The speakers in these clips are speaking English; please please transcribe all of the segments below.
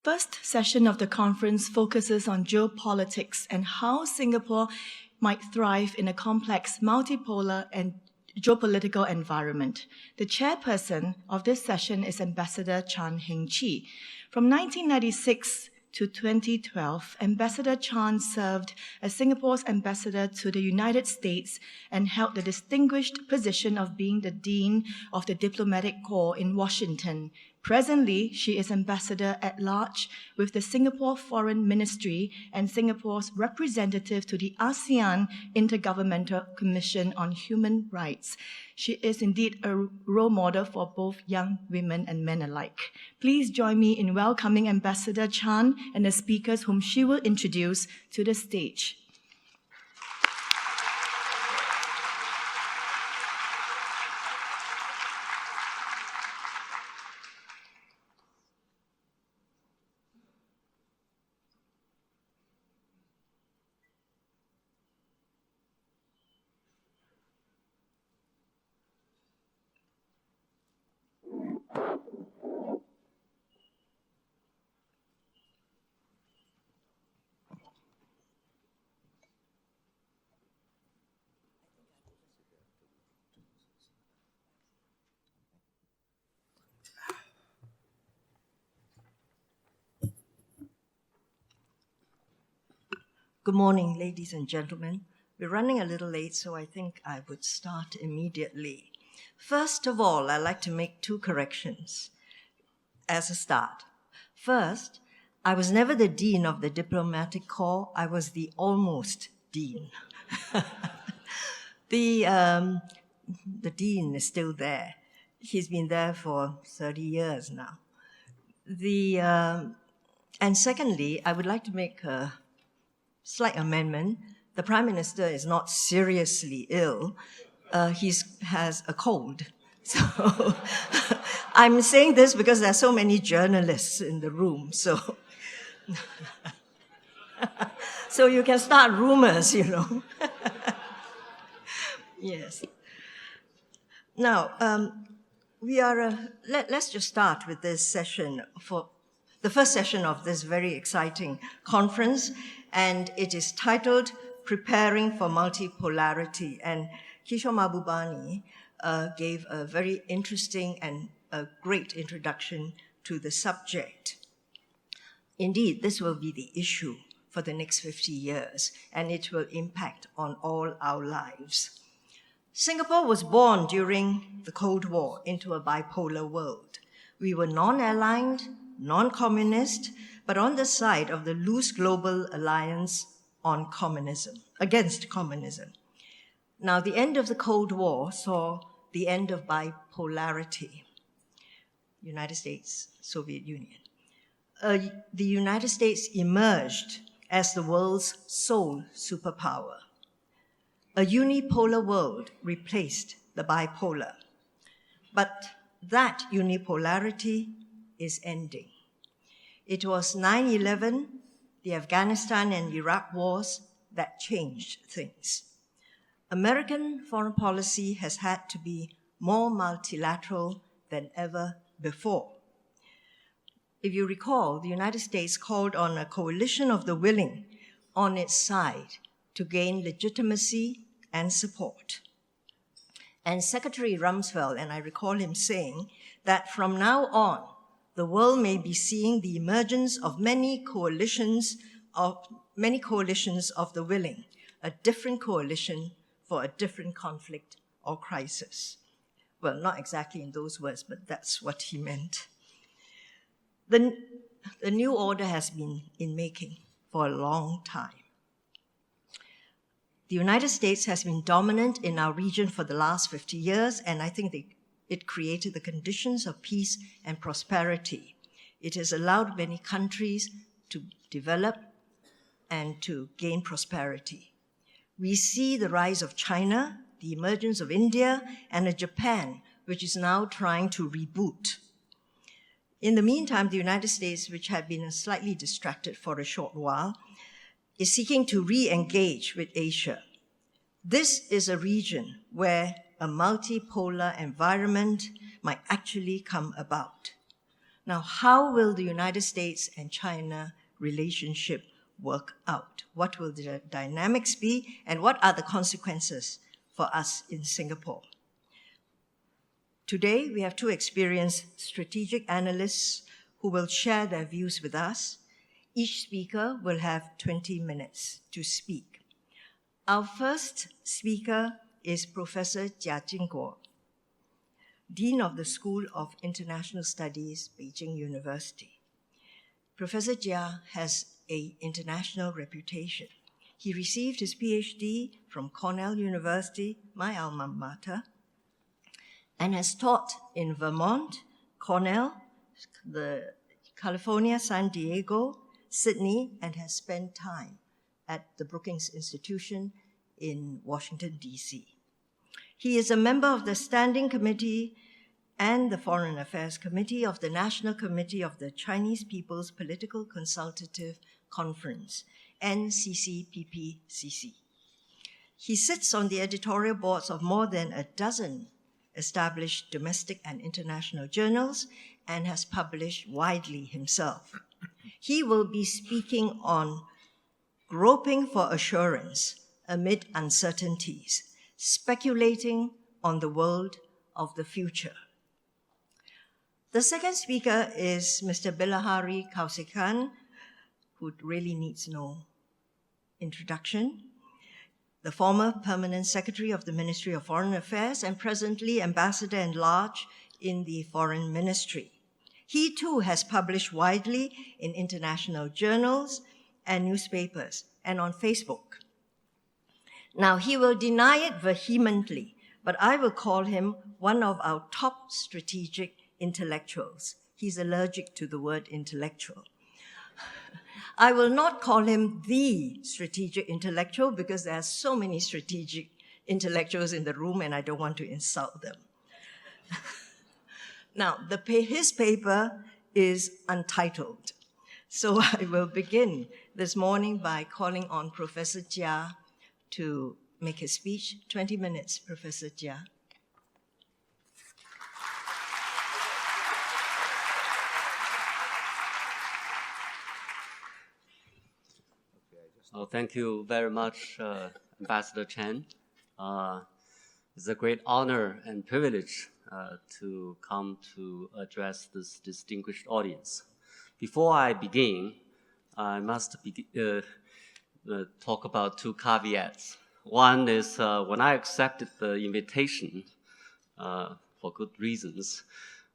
First session of the conference focuses on geopolitics and how Singapore might thrive in a complex multipolar and geopolitical environment. The chairperson of this session is Ambassador Chee. From 1996 to 2012, Ambassador Chan served as Singapore's ambassador to the United States and held the distinguished position of being the Dean of the Diplomatic Corps in Washington. Presently, she is Ambassador-at-Large with the Singapore Foreign Ministry and Singapore's representative to the ASEAN Intergovernmental Commission on Human Rights. She is indeed a role model for both young women and men alike. Please join me in welcoming Ambassador Chan and the speakers whom she will introduce to the stage. Good morning, ladies and gentlemen. We're running a little late, so I think I would start immediately. First of all, I'd like to make two corrections as a start. First, I was never the Dean of the Diplomatic Corps. I was the almost Dean. The Dean is still there. He's been there for 30 years now. And secondly, I would like to make a slight amendment. The Prime Minister is not seriously ill. He has a cold. So I'm saying this because there are so many journalists in the room. So, so you can start rumors, you know. Yes. Now, let's just start with this session, for the first session of this very exciting conference. And it is titled Preparing for Multipolarity. And Kishore Mahbubani gave a very interesting and a great introduction to the subject. Indeed, this will be the issue for the next 50 years, and it will impact on all our lives. Singapore was born during the Cold War into a bipolar world. We were non-aligned, non-communist, but on the side of the loose global alliance on communism, against communism. Now, the end of the Cold War saw the end of bipolarity. United States, Soviet Union. The United States emerged as the world's sole superpower. A unipolar world replaced the bipolar. But that unipolarity is ending. It was 9/11, the Afghanistan and Iraq wars that changed things. American foreign policy has had to be more multilateral than ever before. If you recall, the United States called on a coalition of the willing on its side to gain legitimacy and support. And Secretary Rumsfeld, and I recall him saying that from now on, the world may be seeing the emergence of many coalitions of the willing, a different coalition for a different conflict or crisis. Well, not exactly in those words, but that's what he meant. The new order has been in making for a long time. The United States has been dominant in our region for the last 50 years, and I think it created the conditions of peace and prosperity. It has allowed many countries to develop and to gain prosperity. We see the rise of China, the emergence of India, and a Japan, which is now trying to reboot. In the meantime, the United States, which had been slightly distracted for a short while, is seeking to re-engage with Asia. This is a region where a multipolar environment might actually come about. Now, how will the United States and China relationship work out? What will the dynamics be, and what are the consequences for us in Singapore? Today, we have two experienced strategic analysts who will share their views with us. Each speaker will have 20 minutes to speak. Our first speaker is Professor Qingguo, Dean of the School of International Studies, Beijing University. Professor Jia has an international reputation. He received his PhD from Cornell University, my alma mater, and has taught in Vermont, Cornell, California, San Diego, Sydney, and has spent time at the Brookings Institution in Washington, D.C. He is a member of the Standing Committee and the Foreign Affairs Committee of the National Committee of the Chinese People's Political Consultative Conference, NCCPPCC. He sits on the editorial boards of more than a dozen established domestic and international journals and has published widely himself. He will be speaking on groping for assurance amid uncertainties, speculating on the world of the future. The second speaker is Mr. Bilahari Kausikan, who really needs no introduction, the former Permanent Secretary of the Ministry of Foreign Affairs and presently Ambassador-at-Large in the Foreign Ministry. He too has published widely in international journals and newspapers and on Facebook. Now, he will deny it vehemently, but I will call him one of our top strategic intellectuals. He's allergic to the word intellectual. I will not call him the strategic intellectual because there are so many strategic intellectuals in the room and I don't want to insult them. Now, his paper is untitled. So I will begin this morning by calling on Professor Jia to make his speech. 20 minutes, Professor Jia. Oh, thank you very much, Ambassador Chen. It's a great honor and privilege to come to address this distinguished audience. Before I begin, I must talk about two caveats. One is when I accepted the invitation for good reasons,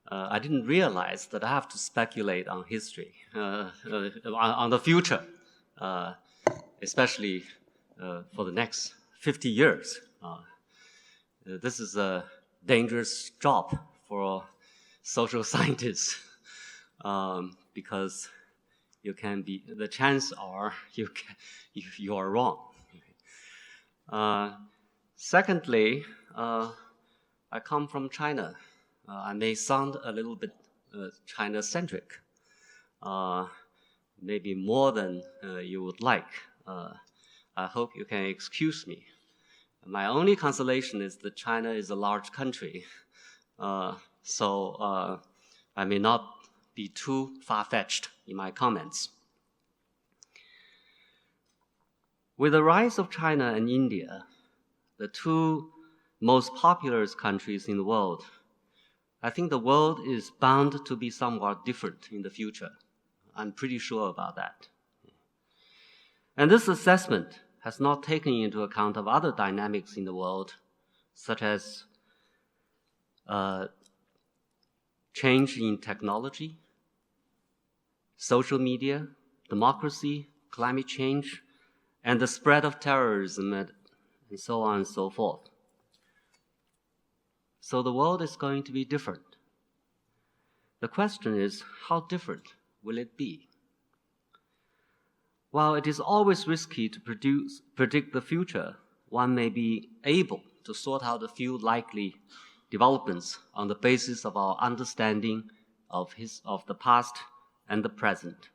I didn't realize that I have to speculate on history, on the future, especially for the next 50 years. This is a dangerous job for social scientists because the chances are you are wrong. Secondly, I come from China. I may sound a little bit China-centric, maybe more than you would like. I hope you can excuse me. My only consolation is that China is a large country, so I may not be too far-fetched in my comments. With the rise of China and India, the two most populous countries in the world, I think the world is bound to be somewhat different in the future. I'm pretty sure about that. And this assessment has not taken into account of other dynamics in the world, such as change in technology, social media, democracy, climate change, and the spread of terrorism, and so on and so forth. So the world is going to be different. The question is, how different will it be? While it is always risky to predict the future, one may be able to sort out a few likely developments on the basis of our understanding of the past and the present.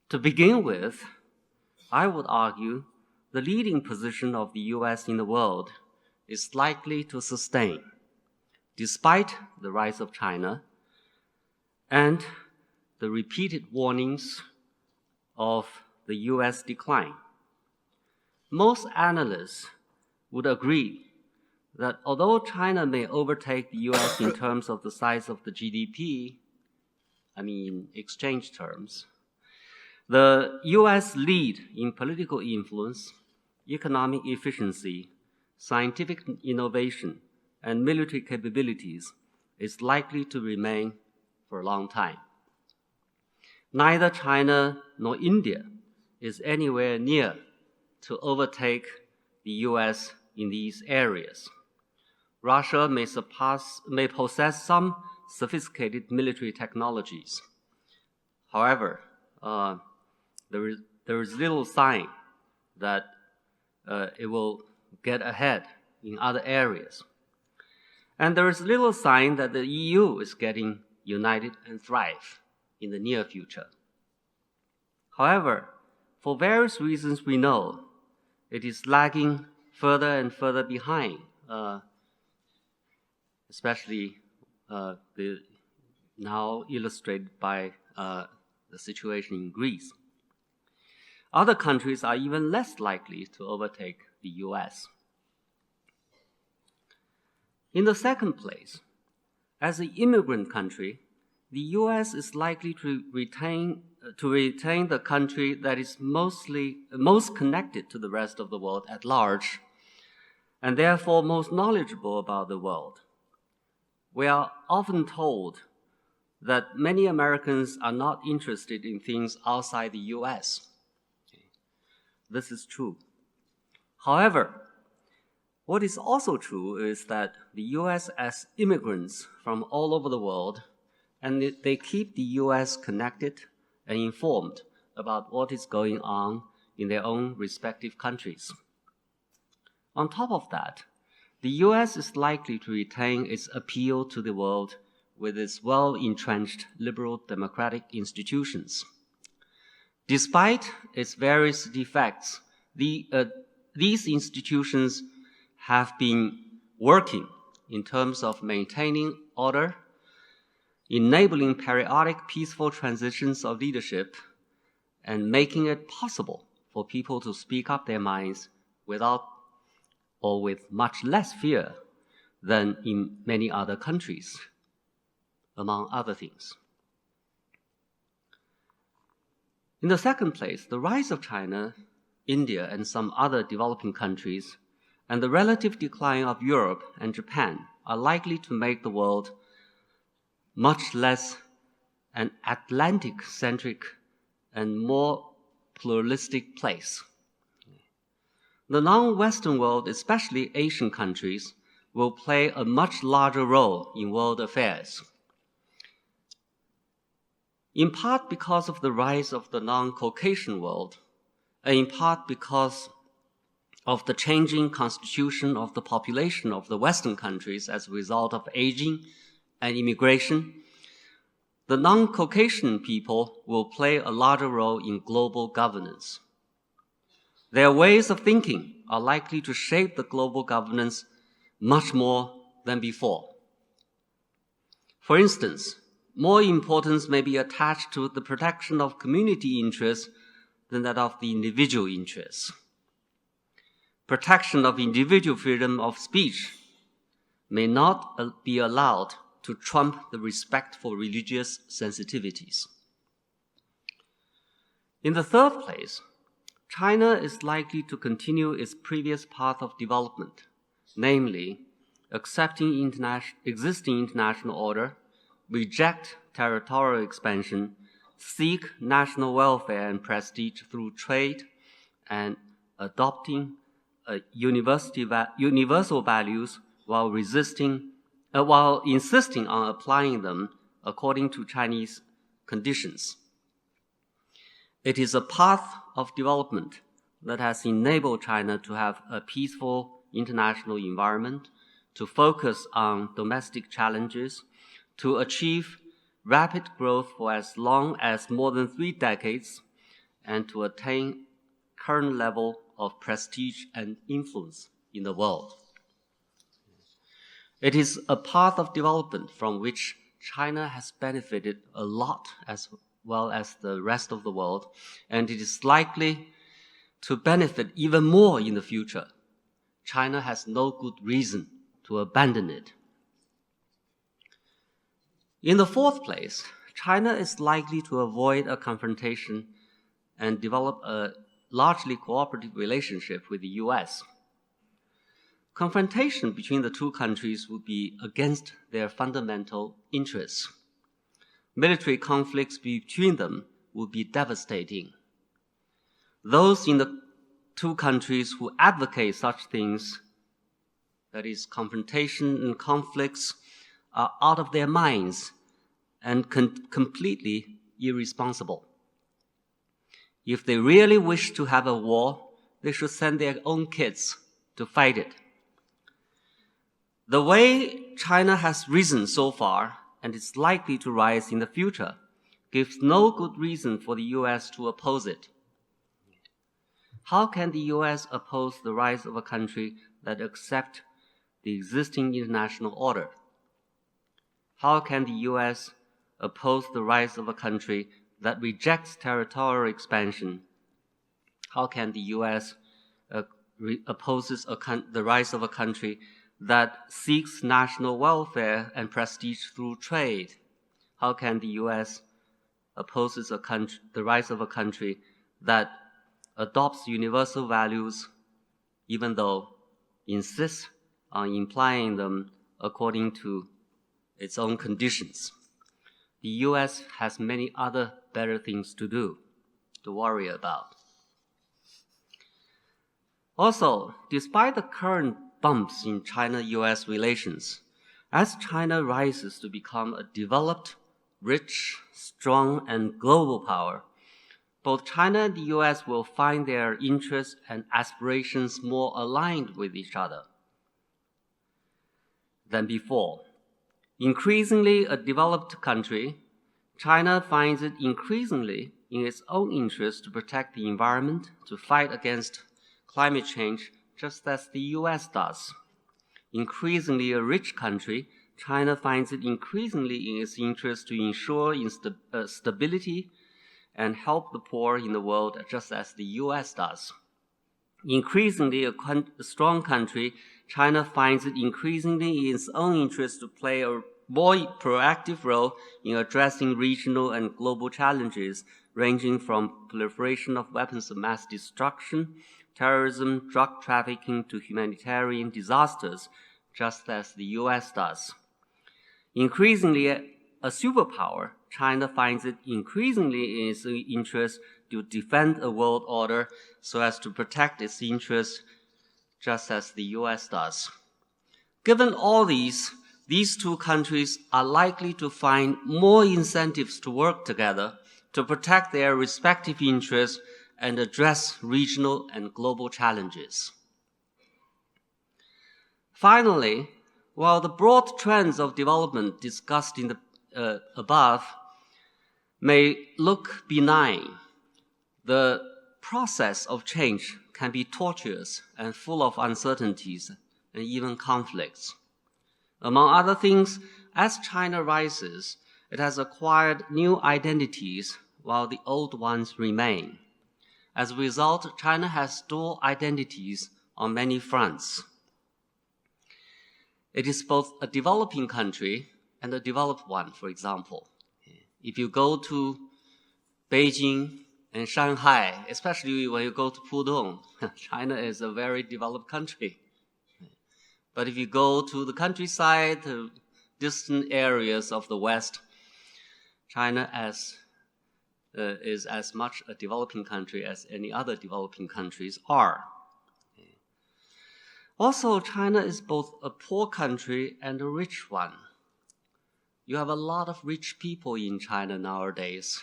To begin with, I would argue the leading position of the US in the world is likely to sustain, despite the rise of China, and the repeated warnings of the US decline. Most analysts would agree that although China may overtake the US in terms of the size of the GDP, in exchange terms, the US lead in political influence, economic efficiency, scientific innovation, and military capabilities is likely to remain for a long time. Neither China nor India is anywhere near to overtake the US in these areas. Russia may possess some sophisticated military technologies. However, there is little sign that it will get ahead in other areas. And there is little sign that the EU is getting united and thrive in the near future. However, for various reasons we know, it is lagging further and further behind, especially now illustrated by the situation in Greece. Other countries are even less likely to overtake the US. In the second place, as an immigrant country, the US is likely to retain the country that is most connected to the rest of the world at large, and therefore most knowledgeable about the world. We are often told that many Americans are not interested in things outside the US. This is true. However, what is also true is that the US has immigrants from all over the world, and they keep the US connected and informed about what is going on in their own respective countries. On top of that, the US is likely to retain its appeal to the world with its well-entrenched liberal democratic institutions. Despite its various defects, these institutions have been working in terms of maintaining order, enabling periodic peaceful transitions of leadership, and making it possible for people to speak up their minds without or with much less fear than in many other countries, among other things. In the second place, the rise of China, India, and some other developing countries, and the relative decline of Europe and Japan are likely to make the world much less an Atlantic-centric and more pluralistic place. The non-Western world, especially Asian countries, will play a much larger role in world affairs. In part because of the rise of the non-Caucasian world, and in part because of the changing constitution of the population of the Western countries as a result of aging and immigration, the non-Caucasian people will play a larger role in global governance. Their ways of thinking are likely to shape the global governance much more than before. For instance, more importance may be attached to the protection of community interests than that of the individual interests. Protection of individual freedom of speech may not be allowed to trump the respect for religious sensitivities. In the third place, China is likely to continue its previous path of development, namely accepting existing international order, reject territorial expansion, seek national welfare and prestige through trade, and adopting universal values while insisting on applying them according to Chinese conditions. It is a path of development that has enabled China to have a peaceful international environment, to focus on domestic challenges, to achieve rapid growth for as long as more than 3 decades, and to attain current level of prestige and influence in the world. It is a path of development from which China has benefited a lot as well as the rest of the world, and it is likely to benefit even more in the future. China has no good reason to abandon it. In the fourth place, China is likely to avoid a confrontation and develop a largely cooperative relationship with the US. Confrontation between the two countries would be against their fundamental interests. Military conflicts between them would be devastating. Those in the two countries who advocate such things, that is, confrontation and conflicts, are out of their minds and completely irresponsible. If they really wish to have a war, they should send their own kids to fight it. The way China has risen so far, and is likely to rise in the future, gives no good reason for the US to oppose it. How can the US oppose the rise of a country that accepts the existing international order? How can the US oppose the rise of a country that rejects territorial expansion? How can the US opposes the rise of a country that seeks national welfare and prestige through trade? How can the US opposes the rise of a country that adopts universal values, even though insists on implying them according to its own conditions? The US has many other better things to do, to worry about. Also, despite the current bumps in China-US relations, as China rises to become a developed, rich, strong, and global power, both China and the US will find their interests and aspirations more aligned with each other than before. Increasingly a developed country, China finds it increasingly in its own interest to protect the environment, to fight against climate change, just as the US does. Increasingly a rich country, China finds it increasingly in its interest to ensure stability and help the poor in the world, just as the US does. Increasingly a strong country, China finds it increasingly in its own interest to play a more proactive role in addressing regional and global challenges ranging from proliferation of weapons of mass destruction, terrorism, drug trafficking, to humanitarian disasters, just as the US does. Increasingly a superpower, China finds it increasingly in its interest to defend a world order so as to protect its interests, just as the US does. Given all these two countries are likely to find more incentives to work together to protect their respective interests and address regional and global challenges. Finally, while the broad trends of development discussed in the above may look benign, the process of change can be tortuous and full of uncertainties and even conflicts. Among other things, as China rises, it has acquired new identities while the old ones remain. As a result, China has dual identities on many fronts. It is both a developing country and a developed one, for example. If you go to Beijing and Shanghai, especially when you go to Pudong, China is a very developed country. But if you go to the countryside, to distant areas of the West, China is as much a developing country as any other developing countries are. Also, China is both a poor country and a rich one. You have a lot of rich people in China nowadays,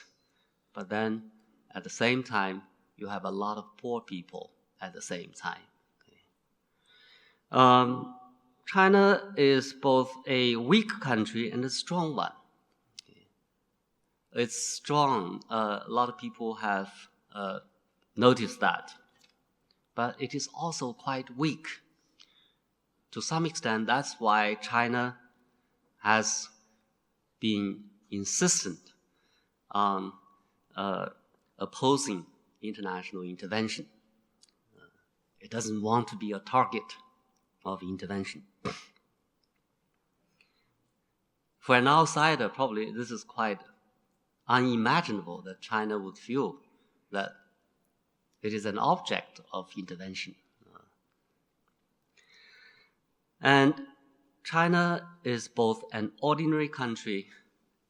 but then at the same time, you have a lot of poor people at the same time. China is both a weak country and a strong one. It's strong. A lot of people have noticed that. But it is also quite weak. To some extent, that's why China has being insistent on opposing international intervention. It doesn't want to be a target of intervention. For an outsider, probably this is quite unimaginable that China would feel that it is an object of intervention. And China is both an ordinary country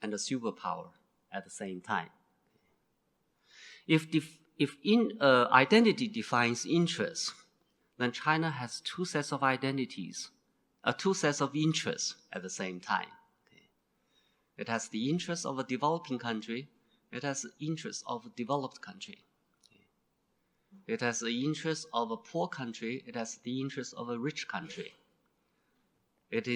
and a superpower at the same time. If identity defines interests, then China has two sets of identities, two sets of interests at the same time. It has the interest of a developing country. It has the interest of a developed country. It has the interest of a poor country. It has the interest of a rich country. It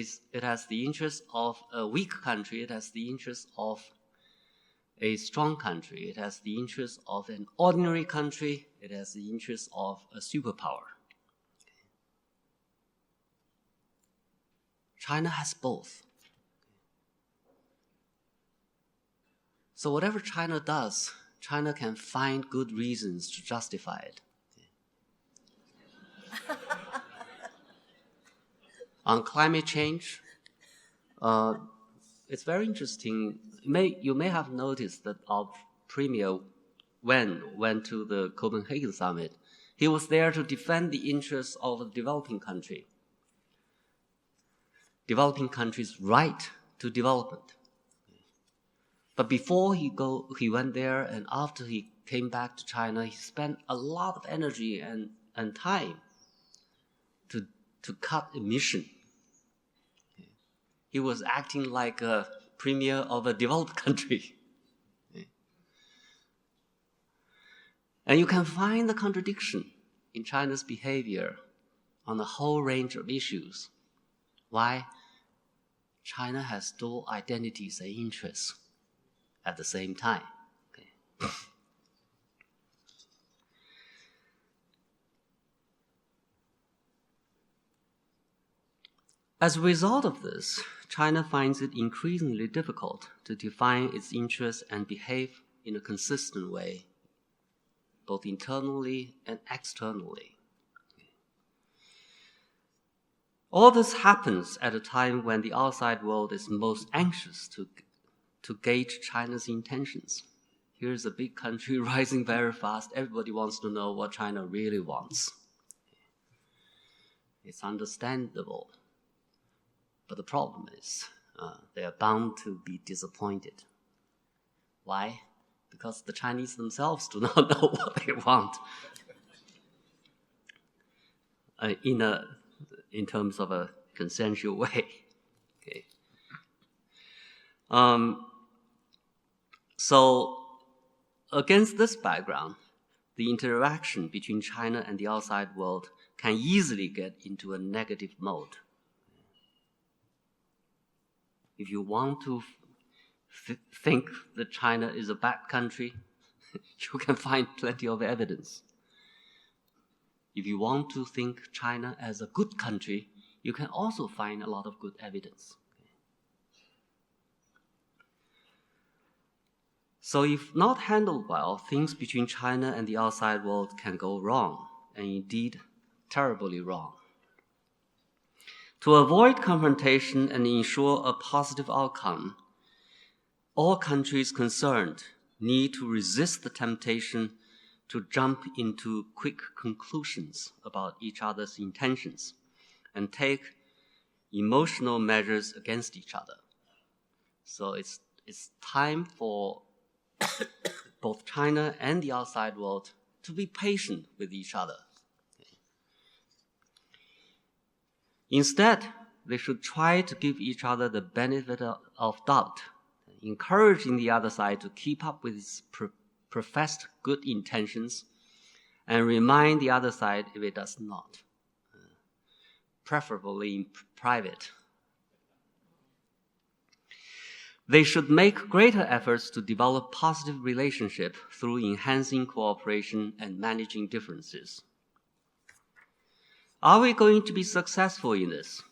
has the interest of a weak country. It has the interest of a strong country. It has the interest of an ordinary country. It has the interest of a superpower. China has both. So whatever China does, China can find good reasons to justify it. On climate change, it's very interesting. You may have noticed that our premier went to the Copenhagen summit. He was there to defend the interests of a developing country. Developing countries' right to development. But before he went there, and after he came back to China, he spent a lot of energy and time to cut emission. He was acting like a premier of a developed country. And you can find the contradiction in China's behavior on a whole range of issues. Why? China has dual identities and interests at the same time. Okay. As a result of this, China finds it increasingly difficult to define its interests and behave in a consistent way, both internally and externally. All this happens at a time when the outside world is most anxious to gauge China's intentions. Here's a big country rising very fast. Everybody wants to know what China really wants. It's understandable. But the problem is they are bound to be disappointed. Why? Because the Chinese themselves do not know what they want in terms of a consensual way. Okay. So against this background, the interaction between China and the outside world can easily get into a negative mode. If you want to think that China is a bad country, you can find plenty of evidence. If you want to think China as a good country, you can also find a lot of good evidence. So if not handled well, things between China and the outside world can go wrong, and indeed terribly wrong. To avoid confrontation and ensure a positive outcome, all countries concerned need to resist the temptation to jump into quick conclusions about each other's intentions and take emotional measures against each other. So it's time for both China and the outside world to be patient with each other. Instead, they should try to give each other the benefit of doubt, encouraging the other side to keep up with its professed good intentions and remind the other side if it does not, preferably in private. They should make greater efforts to develop positive relationship through enhancing cooperation and managing differences. Are we going to be successful in this?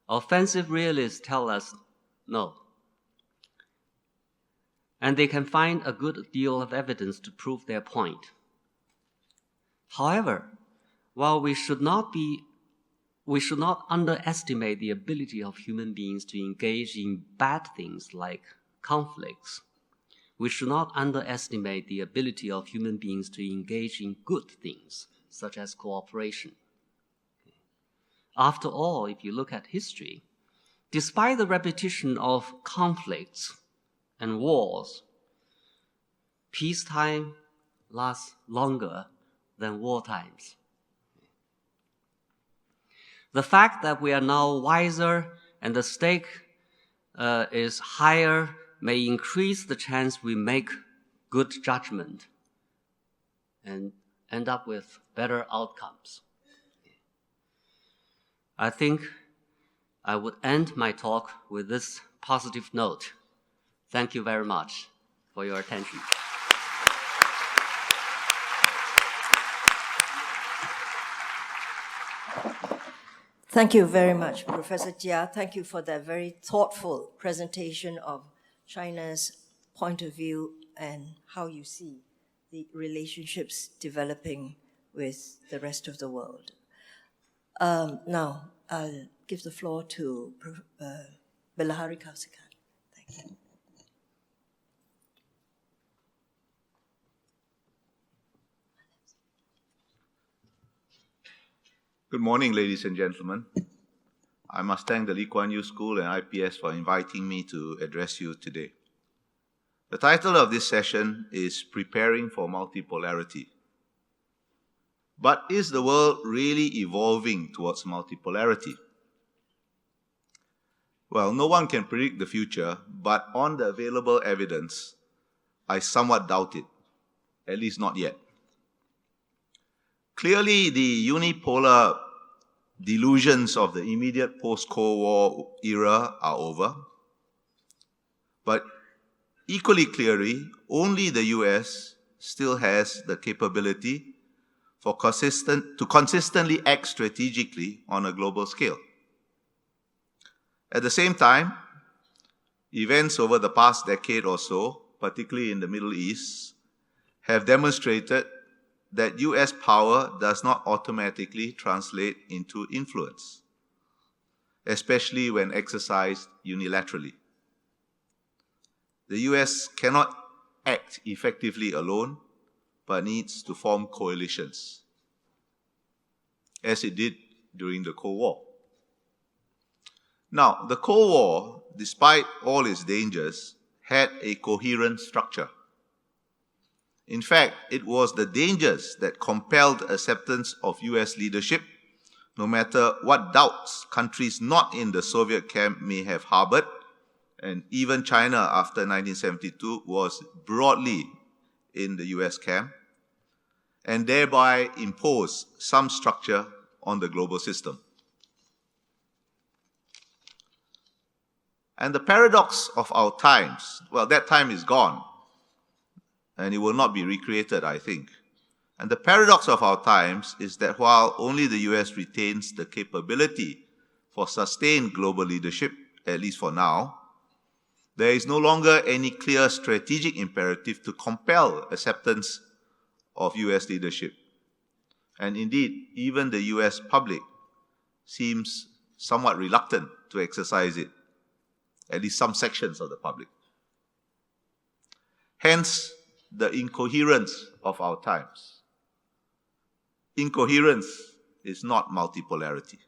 Offensive realists tell us no. and they can find a good deal of evidence to prove their point. However, while we should not underestimate the ability of human beings to engage in bad things like conflicts, we should not underestimate the ability of human beings to engage in good things, such as cooperation. After all, if you look at history, despite the repetition of conflicts and wars, peacetime lasts longer than war times. The fact that we are now wiser and the stake is higher may increase the chance we make good judgment and end up with better outcomes. I think I would end my talk with this positive note. Thank you very much for your attention. Thank you very much, Professor Jia. Thank you for that very thoughtful presentation of China's point of view and how you see the relationships developing with the rest of the world. Now, I'll give the floor to Bilahari Kausikan. Thank you. Good morning, ladies and gentlemen. I must thank the Lee Kuan Yew School and IPS for inviting me to address you today. The title of this session is Preparing for Multipolarity. But is the world really evolving towards multipolarity? Well, no one can predict the future, but on the available evidence, I somewhat doubt it, at least not yet. Clearly, the unipolar delusions of the immediate post-Cold War era are over. But equally clearly, only the US still has the capability to consistently act strategically on a global scale. At the same time, events over the past decade or so, particularly in the Middle East, have demonstrated that US power does not automatically translate into influence, especially when exercised unilaterally. The US cannot act effectively alone, but needs to form coalitions, as it did during the Cold War. Now, the Cold War, despite all its dangers, had a coherent structure. In fact, it was the dangers that compelled acceptance of US leadership, no matter what doubts countries not in the Soviet camp may have harbored, and even China after 1972 was broadly in the US camp, and thereby imposed some structure on the global system. And the paradox of our times, well, that time is gone, and it will not be recreated, I think. And the paradox of our times is that while only the US retains the capability for sustained global leadership, at least for now, there is no longer any clear strategic imperative to compel acceptance of US leadership. And indeed, even the US public seems somewhat reluctant to exercise it, at least some sections of the public. Hence, the incoherence of our times. Incoherence is not multipolarity.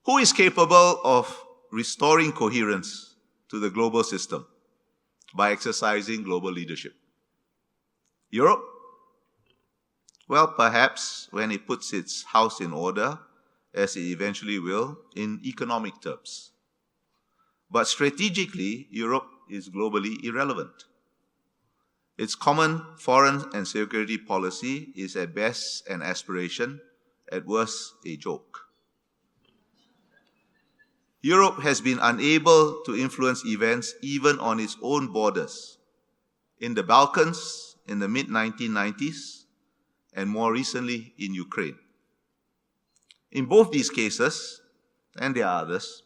Who is capable of restoring coherence to the global system by exercising global leadership? Europe? Well, perhaps when it puts its house in order, as it eventually will, in economic terms. But strategically, Europe is globally irrelevant. Its common foreign and security policy is at best an aspiration, at worst a joke. Europe has been unable to influence events even on its own borders, in the Balkans in the mid-1990s, and more recently in Ukraine. In both these cases, and there are others,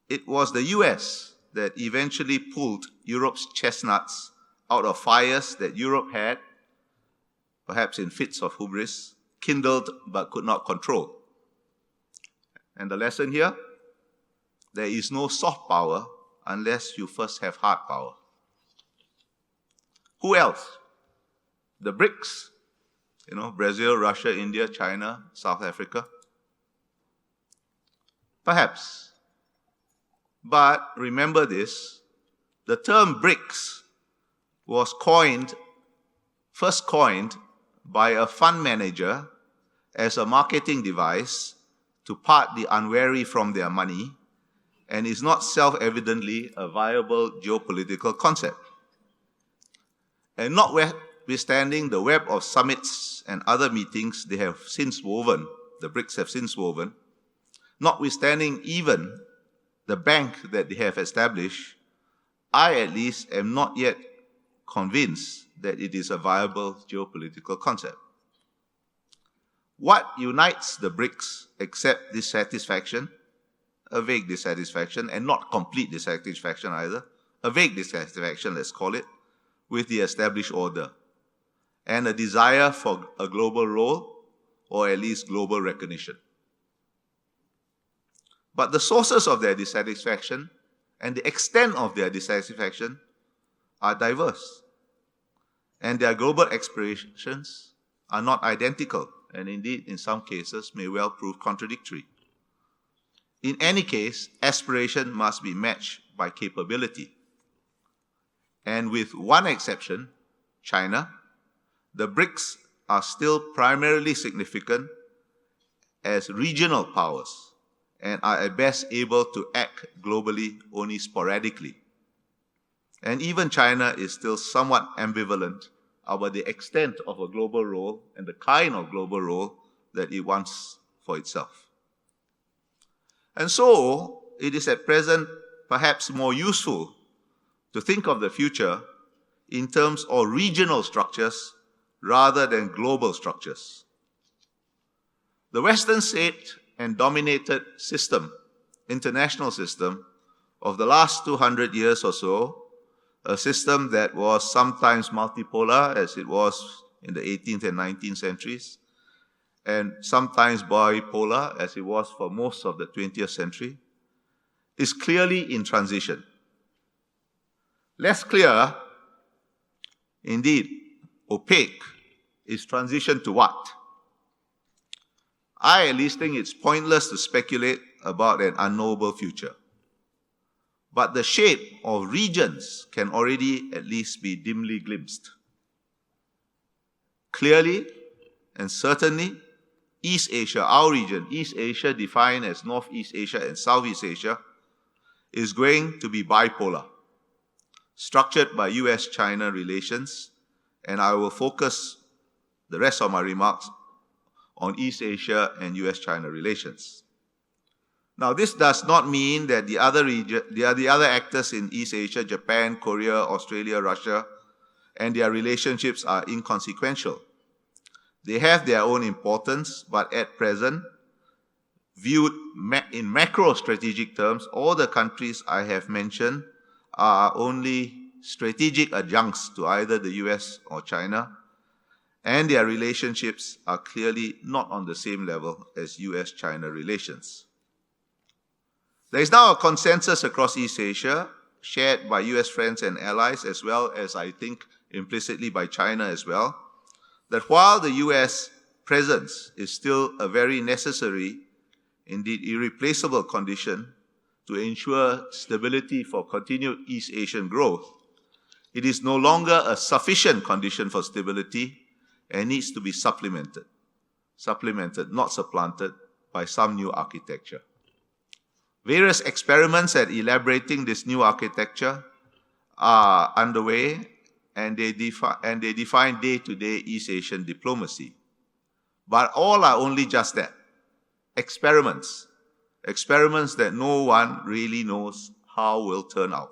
it was the US that eventually pulled Europe's chestnuts out of fires that Europe had, perhaps in fits of hubris, kindled but could not control. And the lesson here? There is no soft power unless you first have hard power. Who else? The BRICS, Brazil, Russia, India, China, South Africa. Perhaps. But remember this, the term BRICS was first coined by a fund manager as a marketing device to part the unwary from their money, and is not self-evidently a viable geopolitical concept. And notwithstanding the web of summits and other meetings they have since woven, the BRICS have since woven, notwithstanding even the bank that they have established, I at least am not yet convinced that it is a viable geopolitical concept. What unites the BRICS except dissatisfaction, a vague dissatisfaction, and not complete dissatisfaction either, a vague dissatisfaction, let's call it, with the established order, and a desire for a global role, or at least global recognition. But the sources of their dissatisfaction and the extent of their dissatisfaction are diverse, and their global aspirations are not identical, and indeed, in some cases, may well prove contradictory. In any case, aspiration must be matched by capability. And with one exception, China, the BRICS are still primarily significant as regional powers and are at best able to act globally only sporadically. And even China is still somewhat ambivalent about the extent of a global role and the kind of global role that it wants for itself. And so, it is at present perhaps more useful to think of the future in terms of regional structures rather than global structures. The Western state and dominated system, international system, of the last 200 years or so, a system that was sometimes multipolar, as it was in the 18th and 19th centuries, and sometimes bipolar, as it was for most of the 20th century, is clearly in transition. Less clear, indeed opaque, is transition to what? I at least think it's pointless to speculate about an unknowable future. But the shape of regions can already at least be dimly glimpsed. Clearly and certainly, East Asia, our region, East Asia defined as Northeast Asia and Southeast Asia, is going to be bipolar, structured by US-China relations, and I will focus the rest of my remarks on East Asia and US-China relations. Now, this does not mean that the other actors in East Asia, Japan, Korea, Australia, Russia, and their relationships are inconsequential. They have their own importance, but at present, viewed in macro strategic terms, all the countries I have mentioned are only strategic adjuncts to either the US or China, and their relationships are clearly not on the same level as US-China relations. There is now a consensus across East Asia, shared by US friends and allies, as well as, I think, implicitly by China as well, that while the US presence is still a very necessary, indeed irreplaceable condition to ensure stability for continued East Asian growth, it is no longer a sufficient condition for stability and needs to be supplemented, not supplanted, by some new architecture. Various experiments at elaborating this new architecture are underway, and they define day-to-day East Asian diplomacy. But all are only just that, experiments that no one really knows how will turn out.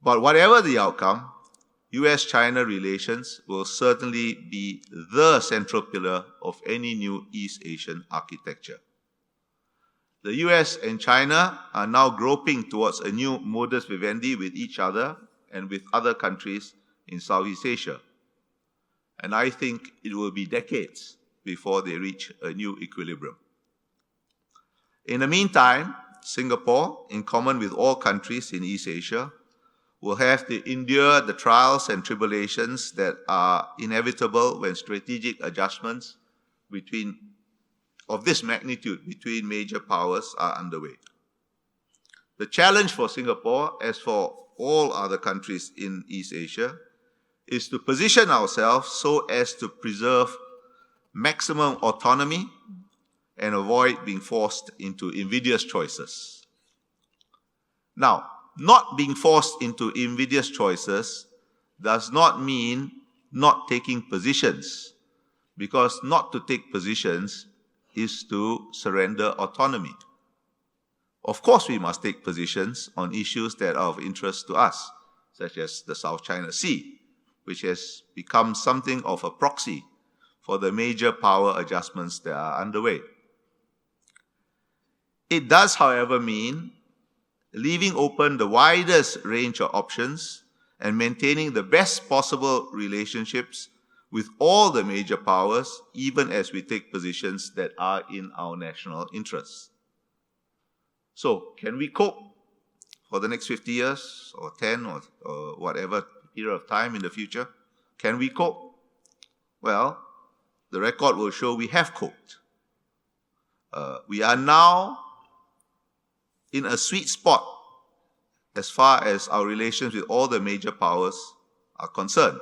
But whatever the outcome, US-China relations will certainly be the central pillar of any new East Asian architecture. The US and China are now groping towards a new modus vivendi with each other and with other countries in Southeast Asia. And I think it will be decades before they reach a new equilibrium. In the meantime, Singapore, in common with all countries in East Asia, will have to endure the trials and tribulations that are inevitable when strategic adjustments of this magnitude between major powers are underway. The challenge for Singapore, as for all other countries in East Asia, is to position ourselves so as to preserve maximum autonomy and avoid being forced into invidious choices. Now, not being forced into invidious choices does not mean not taking positions, because not to take positions is to surrender autonomy. Of course, we must take positions on issues that are of interest to us, such as the South China Sea, which has become something of a proxy for the major power adjustments that are underway. It does, however, mean leaving open the widest range of options and maintaining the best possible relationships with all the major powers, even as we take positions that are in our national interests. So, can we cope for the next 50 years, or 10, or whatever period of time in the future? Can we cope? Well, the record will show we have coped. We are now in a sweet spot as far as our relations with all the major powers are concerned.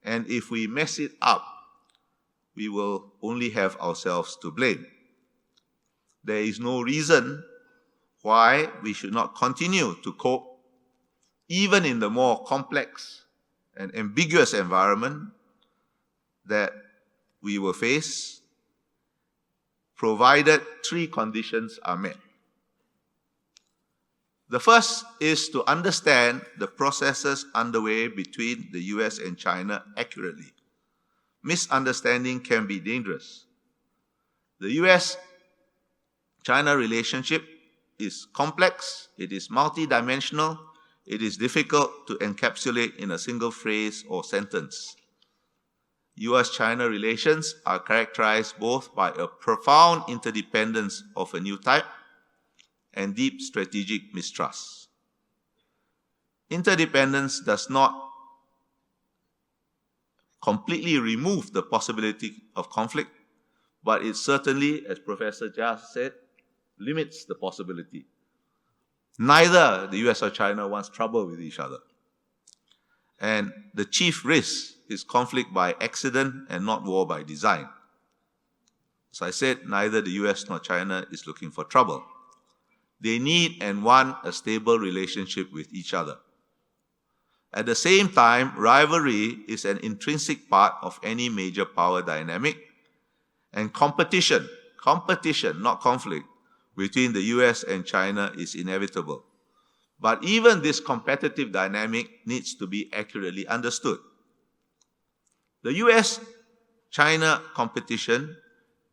And if we mess it up, we will only have ourselves to blame. There is no reason why we should not continue to cope, even in the more complex and ambiguous environment that we will face, provided three conditions are met. The first is to understand the processes underway between the US and China accurately. Misunderstanding can be dangerous. The US-China relationship is complex, it is multidimensional, it is difficult to encapsulate in a single phrase or sentence. US-China relations are characterized both by a profound interdependence of a new type and deep strategic mistrust. Interdependence does not completely remove the possibility of conflict, but it certainly, as Professor Jia said, limits the possibility. Neither the US or China wants trouble with each other. And the chief risk is conflict by accident and not war by design. As I said, neither the US nor China is looking for trouble. They need and want a stable relationship with each other. At the same time, rivalry is an intrinsic part of any major power dynamic, and competition, not conflict, between the US and China is inevitable. But even this competitive dynamic needs to be accurately understood. The US-China competition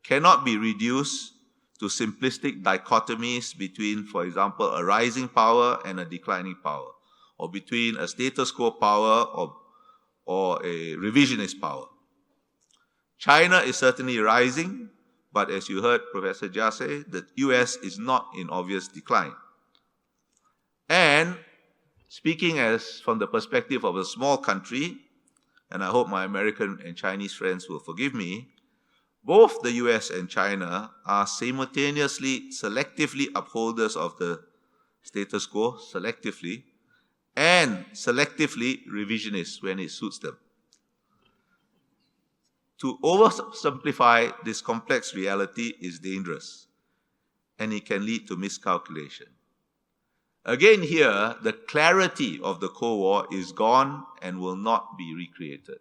cannot be reduced to simplistic dichotomies between, for example, a rising power and a declining power, or between a status quo power or a revisionist power. China is certainly rising, but as you heard Professor Jia say, the US is not in obvious decline. And speaking as from the perspective of a small country, and I hope my American and Chinese friends will forgive me, both the US and China are simultaneously selectively upholders of the status quo, and selectively revisionists when it suits them. To oversimplify this complex reality is dangerous, and it can lead to miscalculation. Again here, the clarity of the Cold War is gone and will not be recreated.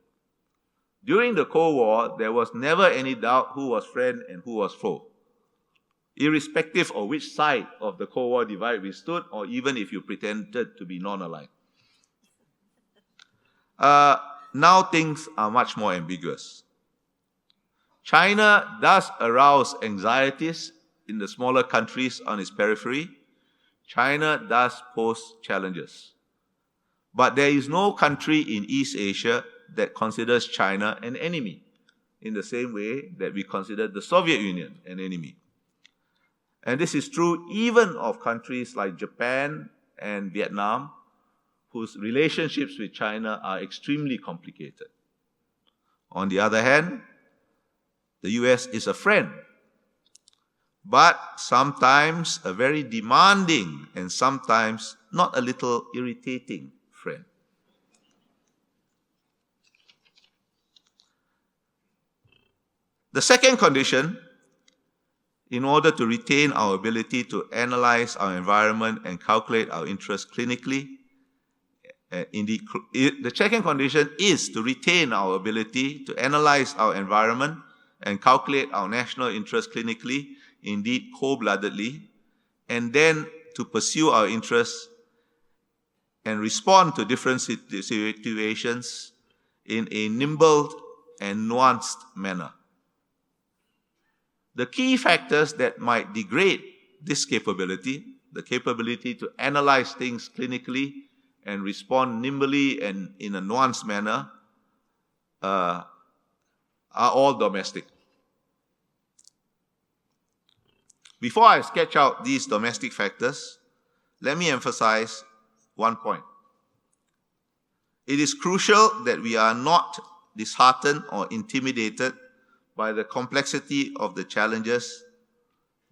During the Cold War, there was never any doubt who was friend and who was foe, irrespective of which side of the Cold War divide we stood, or even if you pretended to be non-aligned. Now things are much more ambiguous. China does arouse anxieties in the smaller countries on its periphery, China does pose challenges. But there is no country in East Asia that considers China an enemy, in the same way that we consider the Soviet Union an enemy. And this is true even of countries like Japan and Vietnam, whose relationships with China are extremely complicated. On the other hand, the US is a friend, but sometimes a very demanding and sometimes not a little irritating friend. The second condition, in order to retain our ability to analyze our environment and calculate our interests clinically, the second condition is to retain our ability to analyze our environment and calculate our national interests clinically, indeed cold-bloodedly, and then to pursue our interests and respond to different situations in a nimble and nuanced manner. The key factors that might degrade this capability, the capability to analyze things clinically and respond nimbly and in a nuanced manner, are all domestic. Before I sketch out these domestic factors, let me emphasize one point. It is crucial that we are not disheartened or intimidated by the complexity of the challenges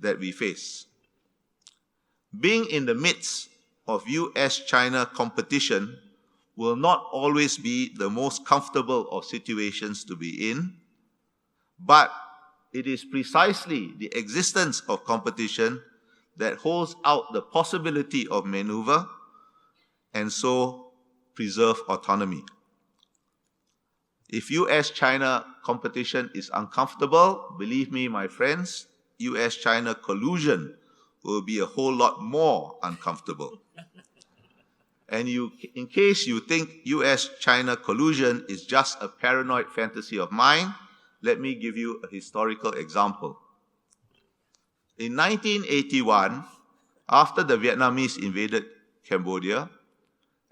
that we face. Being in the midst of US-China competition will not always be the most comfortable of situations to be in, but it is precisely the existence of competition that holds out the possibility of maneuver and so preserve autonomy. If US-China competition is uncomfortable, believe me, my friends, US-China collusion will be a whole lot more uncomfortable. And in case you think US-China collusion is just a paranoid fantasy of mine, let me give you a historical example. In 1981, after the Vietnamese invaded Cambodia,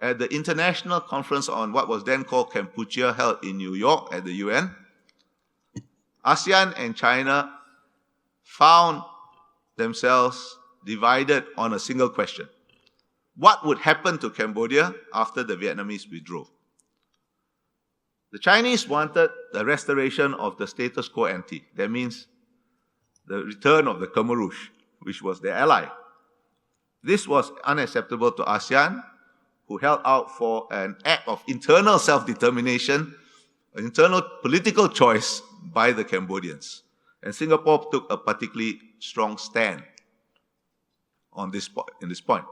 at the International Conference on what was then called Kampuchea, held in New York at the UN, ASEAN and China found themselves divided on a single question. What would happen to Cambodia after the Vietnamese withdrew? The Chinese wanted the restoration of the status quo ante. That means the return of the Khmer Rouge, which was their ally. This was unacceptable to ASEAN, who held out for an act of internal self-determination, an internal political choice by the Cambodians. And Singapore took a particularly strong stand in this point.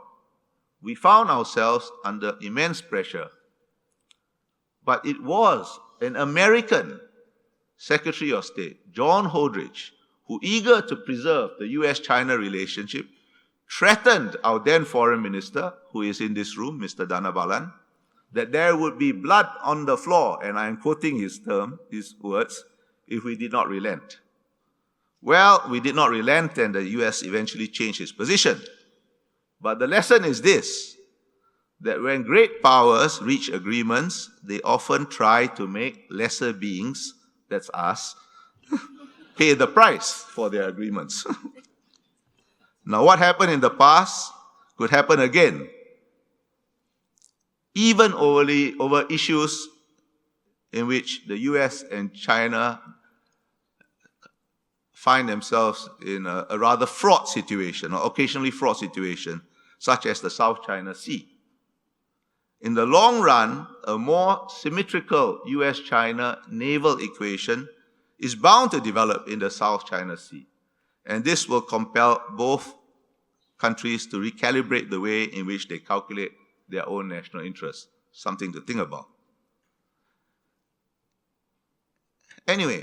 We found ourselves under immense pressure, but it was an American Secretary of State, John Holdridge, who, eager to preserve the US-China relationship, threatened our then foreign minister, who is in this room, Mr. Dhanabalan, that there would be blood on the floor, and I am quoting his words, if we did not relent. Well, we did not relent, and the US eventually changed its position. But the lesson is this, that when great powers reach agreements, they often try to make lesser beings, that's us, pay the price for their agreements. Now, what happened in the past could happen again, even over issues in which the US and China find themselves in a rather fraught situation, or occasionally fraught situation, such as the South China Sea. In the long run, a more symmetrical US-China naval equation is bound to develop in the South China Sea. And this will compel both countries to recalibrate the way in which they calculate their own national interests. Something to think about. Anyway,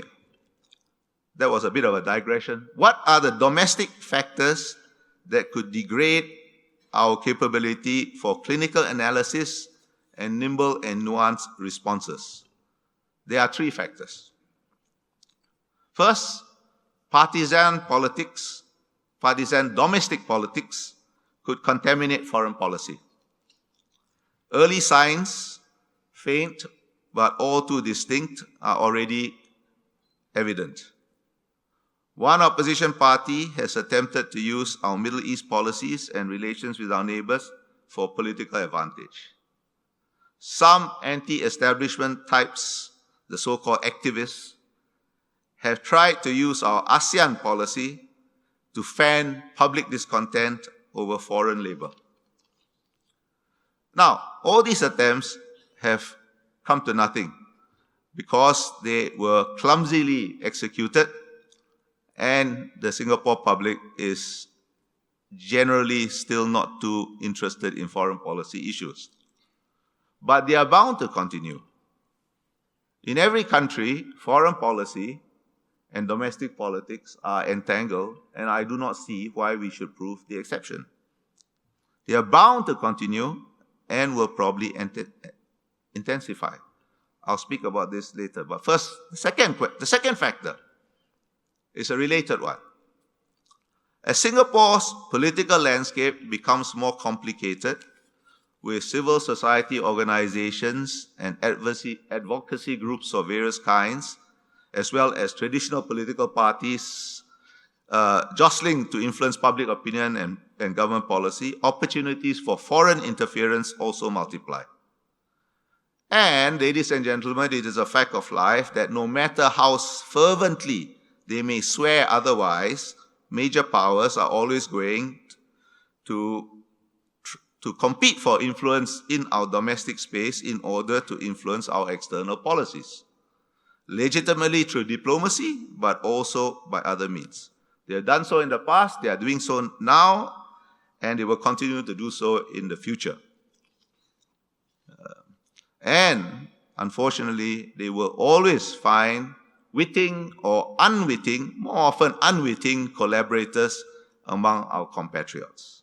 that was a bit of a digression. What are the domestic factors that could degrade our capability for clinical analysis and nimble and nuanced responses? There are three factors. First, partisan politics, partisan domestic politics could contaminate foreign policy. Early signs, faint but all too distinct, are already evident. One opposition party has attempted to use our Middle East policies and relations with our neighbors for political advantage. Some anti-establishment types, the so-called activists, have tried to use our ASEAN policy to fan public discontent over foreign labor. Now, all these attempts have come to nothing because they were clumsily executed, and the Singapore public is generally still not too interested in foreign policy issues. But they are bound to continue. In every country, foreign policy and domestic politics are entangled, and I do not see why we should prove the exception. They are bound to continue and will probably intensify. I'll speak about this later. But first, the second factor is a related one. As Singapore's political landscape becomes more complicated, with civil society organizations and advocacy groups of various kinds, as well as traditional political parties jostling to influence public opinion and government policy, opportunities for foreign interference also multiply. And, ladies and gentlemen, it is a fact of life that no matter how fervently they may swear otherwise, major powers are always going to compete for influence in our domestic space in order to influence our external policies. Legitimately through diplomacy, but also by other means. They have done so in the past, they are doing so now, and they will continue to do so in the future. And, unfortunately, they will always find witting or unwitting, more often unwitting, collaborators among our compatriots.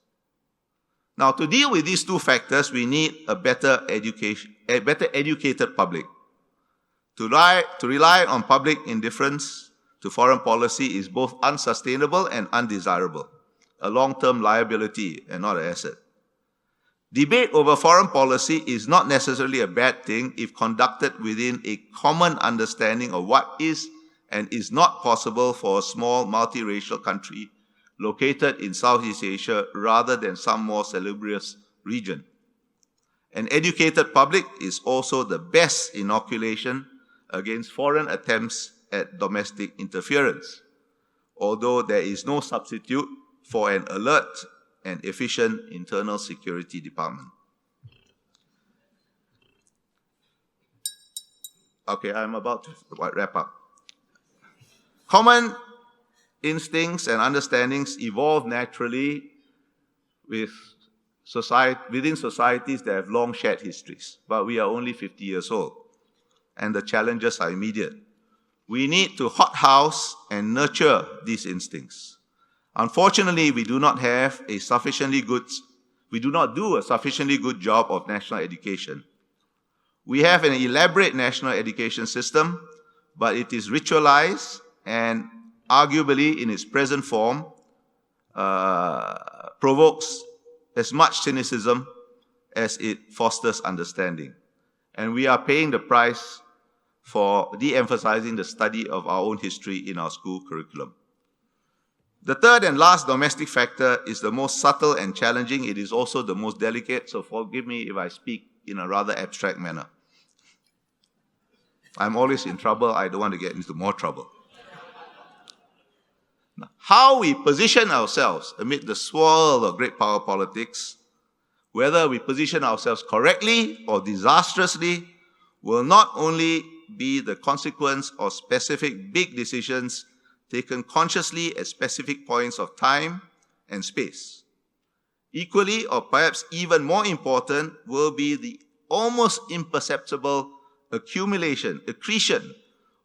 Now, to deal with these two factors, we need a better educated public. To rely on public indifference to foreign policy is both unsustainable and undesirable, a long-term liability and not an asset. Debate over foreign policy is not necessarily a bad thing if conducted within a common understanding of what is and is not possible for a small multiracial country located in Southeast Asia rather than some more salubrious region. An educated public is also the best inoculation against foreign attempts at domestic interference, although there is no substitute for an alert and efficient internal security department. Okay, I'm about to wrap up. Common instincts and understandings evolve naturally within societies that have long shared histories, but we are only 50 years old, and the challenges are immediate. We need to hothouse and nurture these instincts. Unfortunately, we do not do a sufficiently good job of national education. We have an elaborate national education system, but it is ritualized and arguably in its present form provokes as much cynicism as it fosters understanding. And we are paying the price for de-emphasizing the study of our own history in our school curriculum. The third and last domestic factor is the most subtle and challenging. It is also the most delicate, so forgive me if I speak in a rather abstract manner. I'm always in trouble. I don't want to get into more trouble. Now, how we position ourselves amid the swirl of great power politics, whether we position ourselves correctly or disastrously, will not only be the consequence of specific big decisions taken consciously at specific points of time and space. Equally, or perhaps even more important, will be the almost imperceptible accretion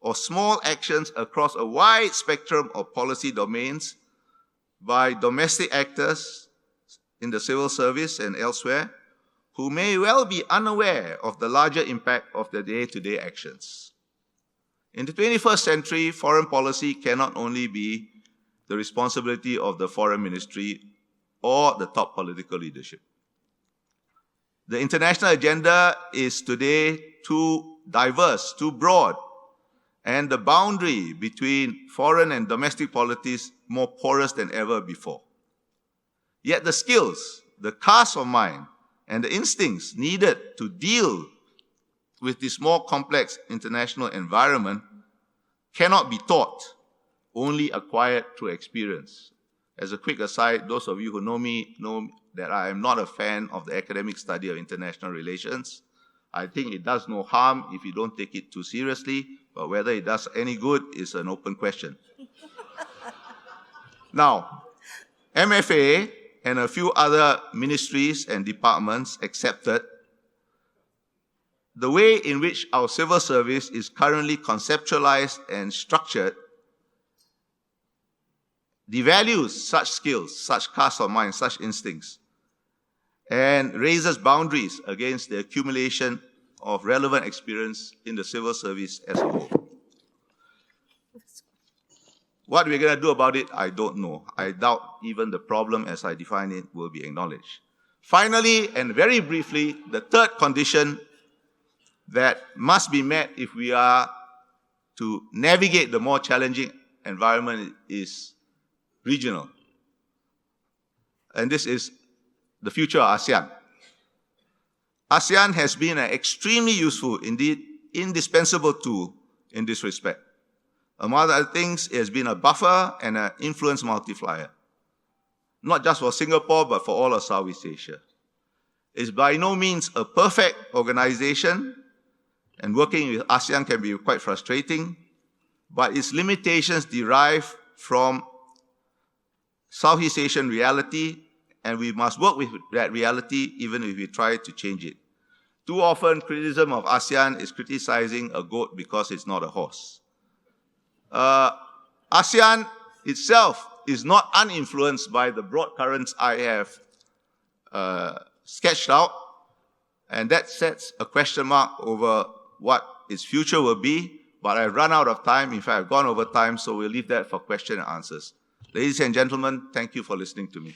of small actions across a wide spectrum of policy domains by domestic actors in the civil service and elsewhere who may well be unaware of the larger impact of their day-to-day actions. In the 21st century, foreign policy cannot only be the responsibility of the foreign ministry or the top political leadership. The international agenda is today too diverse, too broad, and the boundary between foreign and domestic politics more porous than ever before. Yet the skills, the cast of mind, and the instincts needed to deal with this more complex international environment cannot be taught, only acquired through experience. As a quick aside, those of you who know me know that I am not a fan of the academic study of international relations. I think it does no harm if you don't take it too seriously, but whether it does any good is an open question. Now, MFA and a few other ministries and departments accepted the way in which our civil service is currently conceptualized and structured devalues such skills, such cast of mind, such instincts, and raises boundaries against the accumulation of relevant experience in the civil service as a whole. What we're going to do about it, I don't know. I doubt even the problem as I define it will be acknowledged. Finally, and very briefly, the third condition that must be met if we are to navigate the more challenging environment is regional. And this is the future of ASEAN. ASEAN has been an extremely useful, indeed indispensable tool in this respect. Among other things, it has been a buffer and an influence multiplier, not just for Singapore, but for all of Southeast Asia. It's by no means a perfect organization, and working with ASEAN can be quite frustrating, but its limitations derive from Southeast Asian reality, and we must work with that reality even if we try to change it. Too often, criticism of ASEAN is criticizing a goat because it's not a horse. ASEAN itself is not uninfluenced by the broad currents I have sketched out, and that sets a question mark over what its future will be, but I've run out of time. In fact, I've gone over time, so we'll leave that for question and answers. Ladies and gentlemen, thank you for listening to me.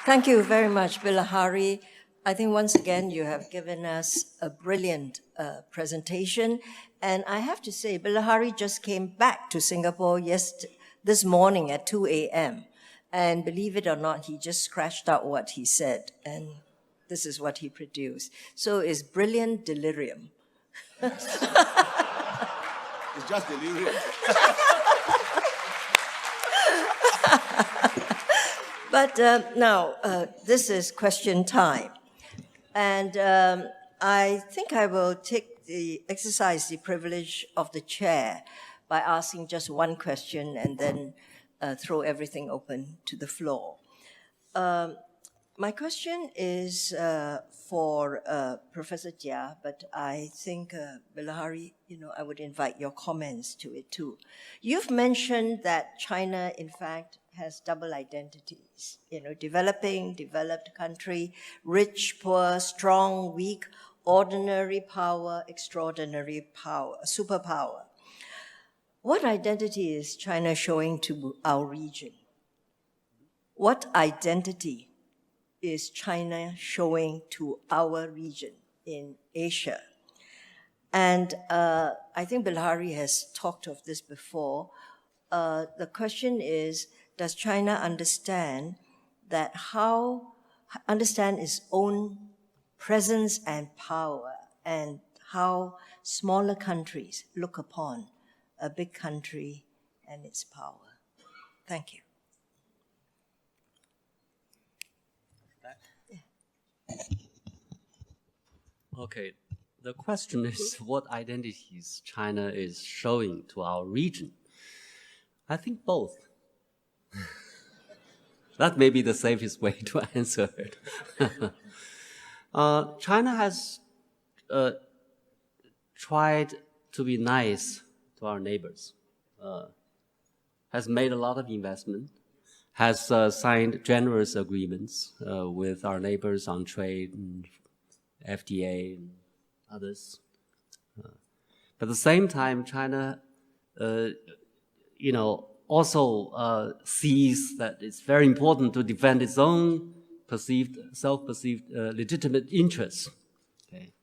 Thank you very much, Bilahari. I think once again you have given us a brilliant presentation. And I have to say, Bilahari just came back to Singapore this morning at 2 a.m. And believe it or not, he just scratched out what he said. And this is what he produced. So it's brilliant delirium. It's just delirium. But now, this is question time. And I think I will exercise the privilege of the chair by asking just one question and then throw everything open to the floor. My question is for Professor Jia, but I think, Bilahari, I would invite your comments to it too. You've mentioned that China, in fact, has double identities, developing, developed country, rich, poor, strong, weak, ordinary power, extraordinary power, superpower. What identity is China showing to our region? What identity is China showing to our region in Asia? And I think Bilahari has talked of this before. The question is, does China understand its own presence and power, and how smaller countries look upon a big country and its power? Thank you. Okay, the question is what identities China is showing to our region. I think both. That may be the safest way to answer it. China has tried to be nice to our neighbors, has made a lot of investment, has signed generous agreements with our neighbors on trade and FTA and others. But at the same time, China, also sees that it's very important to defend its own self-perceived legitimate interests. Okay.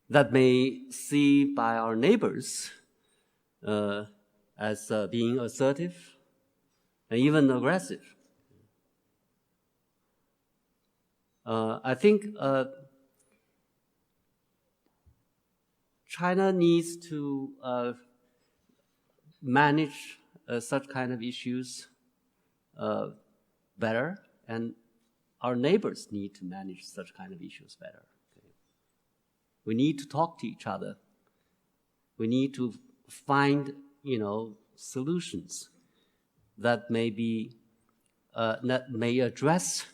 That may see by our neighbors as being assertive and even aggressive. I think China needs to manage such kind of issues better, and our neighbors need to manage such kind of issues better. Okay. We need to talk to each other. We need to find, solutions that may address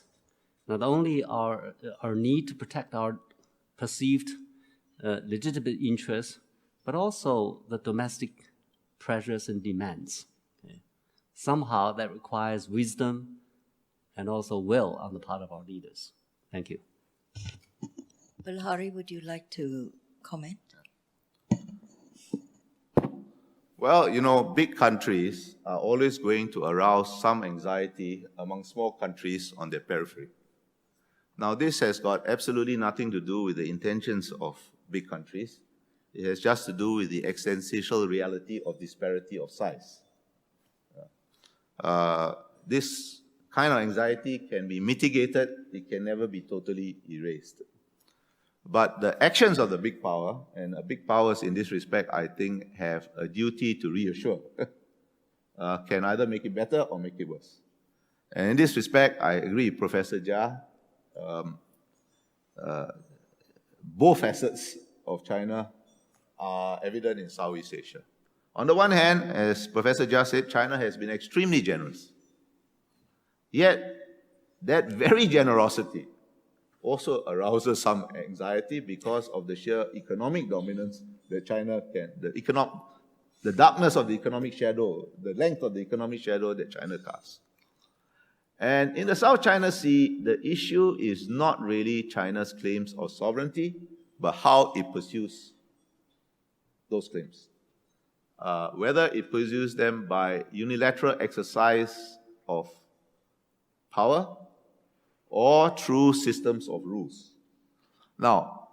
not only our need to protect our perceived legitimate interests, but also the domestic pressures and demands. Okay. Somehow that requires wisdom and also will on the part of our leaders. Thank you. Bilahari, would you like to comment? Well, big countries are always going to arouse some anxiety among small countries on their periphery. Now, this has got absolutely nothing to do with the intentions of big countries. It has just to do with the existential reality of disparity of size. This kind of anxiety can be mitigated. It can never be totally erased. But the actions of the big power, and big powers in this respect, I think, have a duty to reassure, can either make it better or make it worse. And in this respect, I agree with Professor Jia. Both facets of China are evident in Southeast Asia. On the one hand, as Professor Jia said, China has been extremely generous. Yet, that very generosity also arouses some anxiety because of the sheer economic dominance that China can, the darkness of the economic shadow, the length of the economic shadow that China casts. And in the South China Sea, the issue is not really China's claims of sovereignty, but how it pursues those claims. Whether it pursues them by unilateral exercise of power or through systems of rules. Now,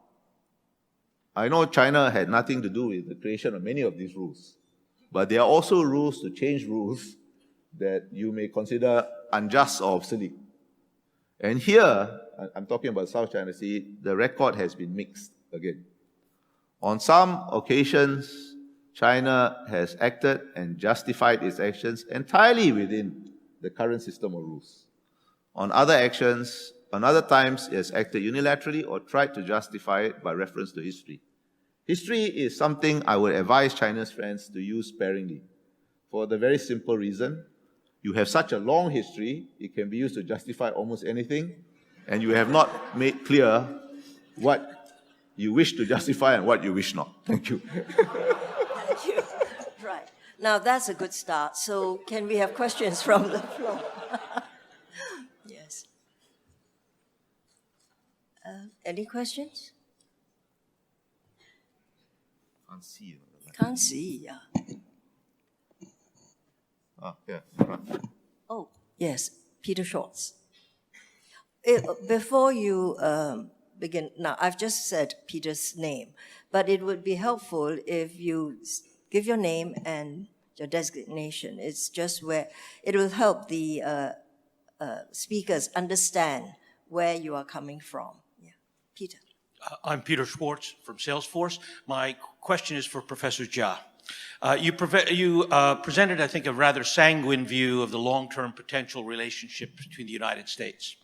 I know China had nothing to do with the creation of many of these rules, but there are also rules to change rules that you may consider unjust or obsolete. And here, I'm talking about South China Sea, the record has been mixed again. On some occasions, China has acted and justified its actions entirely within the current system of rules. On other times, it has acted unilaterally or tried to justify it by reference to history. History is something I would advise China's friends to use sparingly, for the very simple reason, you have such a long history, it can be used to justify almost anything, and you have not made clear what you wish to justify and what you wish not. Thank you. Thank you. Right. Now, that's a good start. So can we have questions from the floor? Yes. Any questions? Can't see you. Can't see, yeah. Yeah. Oh, yes, Peter Schwartz. Before you begin, now I've just said Peter's name, but it would be helpful if you give your name and your designation. It's just where it will help the speakers understand where you are coming from. Yeah, Peter. I'm Peter Schwartz from Salesforce. My question is for Professor Jia. You presented, I think, a rather sanguine view of the long-term potential relationship between the United States.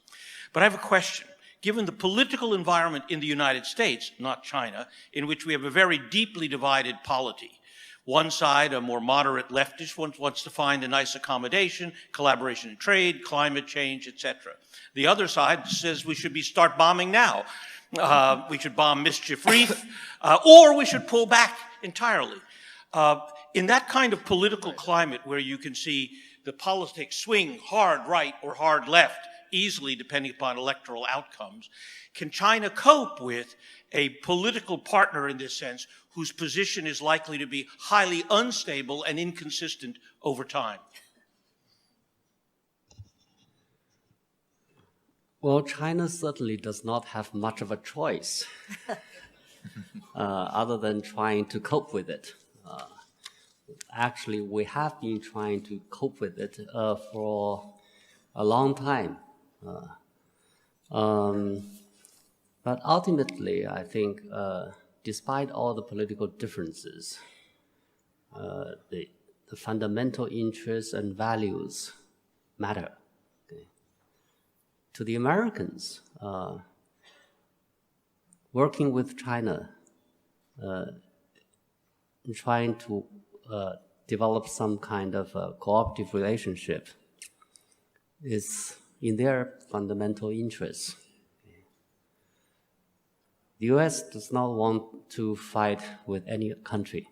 But I have a question. Given the political environment in the United States, not China, in which we have a very deeply divided polity, one side, a more moderate leftist, wants to find a nice accommodation, collaboration in trade, climate change, etc. The other side says we should start bombing now. We should bomb Mischief Reef, or we should pull back entirely. In that kind of political climate where you can see the politics swing hard right or hard left easily depending upon electoral outcomes. Can China cope with a political partner in this sense whose position is likely to be highly unstable and inconsistent over time? Well, China certainly does not have much of a choice other than trying to cope with it. Actually, we have been trying to cope with it for a long time. But ultimately, I think, despite all the political differences, the fundamental interests and values matter. To the Americans, working with China, trying to develop some kind of a cooperative relationship is in their fundamental interests. The US does not want to fight with any country.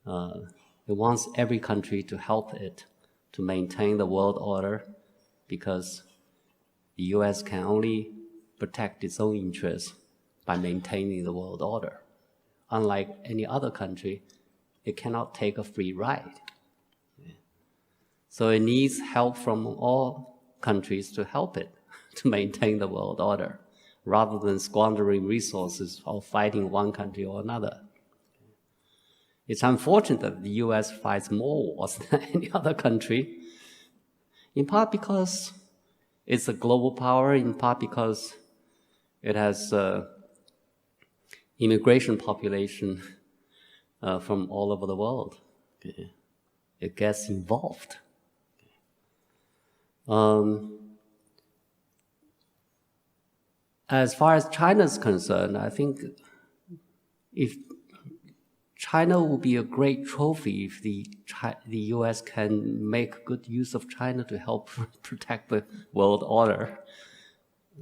It wants every country to help it to maintain the world order, because the US can only protect its own interests by maintaining the world order. Unlike any other country, it cannot take a free ride. So it needs help from all countries to help it to maintain the world order, rather than squandering resources or fighting one country or another. It's unfortunate that the US fights more wars than any other country, in part because it's a global power, in part because it has immigration population from all over the world. It gets involved. As far as China is concerned, I think if China will be a great trophy if the US can make good use of China to help protect the world order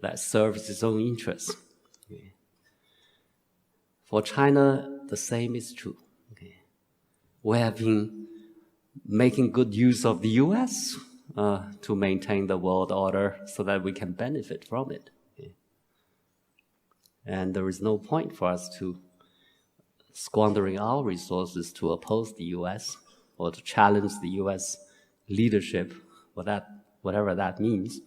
that serves its own interests. For China, the same is true. We have been making good use of the US to maintain the world order so that we can benefit from it. And there is no point for us to squandering our resources to oppose the US or to challenge the US leadership, whatever that means,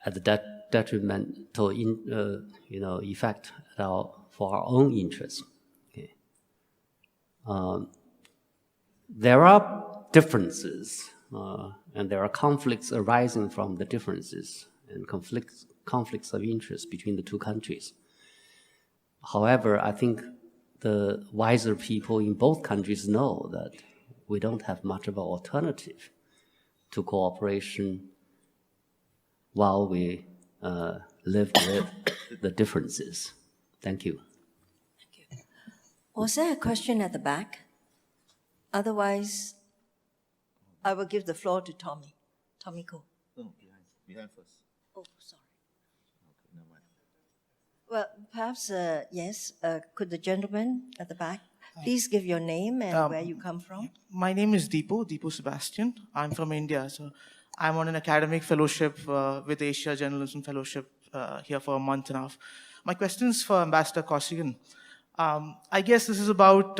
at the detrimental effect for our own interests. There are differences, and there are conflicts arising from the differences and conflicts of interest between the two countries. However, I think the wiser people in both countries know that we don't have much of an alternative to cooperation while we live with the differences. Thank you. Thank you. Was there a question at the back? Otherwise, I will give the floor to Tommy. Tommy Ko. No, behind first. Oh, sorry. Okay, never mind. Well, perhaps, yes, could the gentleman at the back please give your name and where you come from? My name is Deepu Sebastian. I'm from India. So I'm on an academic fellowship with Asia Journalism Fellowship here for a month and a half. My question is for Ambassador Kausikan. I guess this is about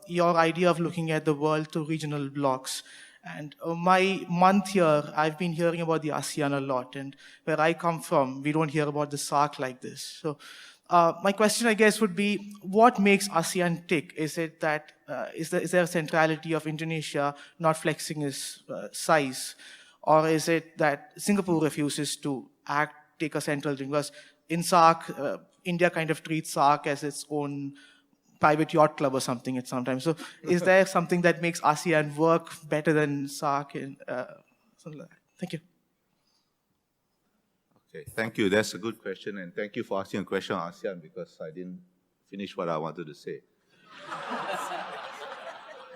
your idea of looking at the world through regional blocks. And my month here, I've been hearing about the ASEAN a lot. And where I come from, we don't hear about the SAARC like this. So my question, I guess, would be, what makes ASEAN tick? Is it that, is there a centrality of Indonesia not flexing its size? Or is it that Singapore refuses to take a central thing? Because in SAARC, India kind of treats SAARC as its own private yacht club or something at sometimes. So is there something that makes ASEAN work better than SAARC and something like that? Thank you. Okay, thank you. That's a good question, and thank you for asking a question on ASEAN, because I didn't finish what I wanted to say.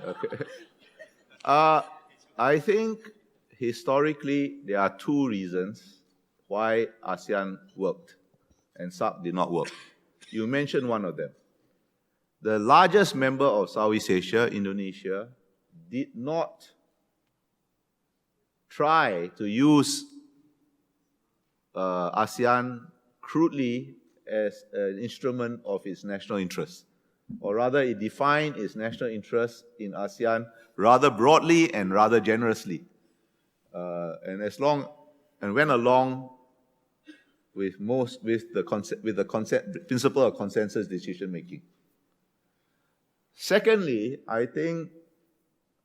Okay. I think historically there are two reasons why ASEAN worked and SAARC did not work. You mentioned one of them. The largest member of Southeast Asia, Indonesia, did not try to use ASEAN crudely as an instrument of its national interest. Or rather, it defined its national interest in ASEAN rather broadly and rather generously. And went along with the principle of consensus decision making. Secondly, I think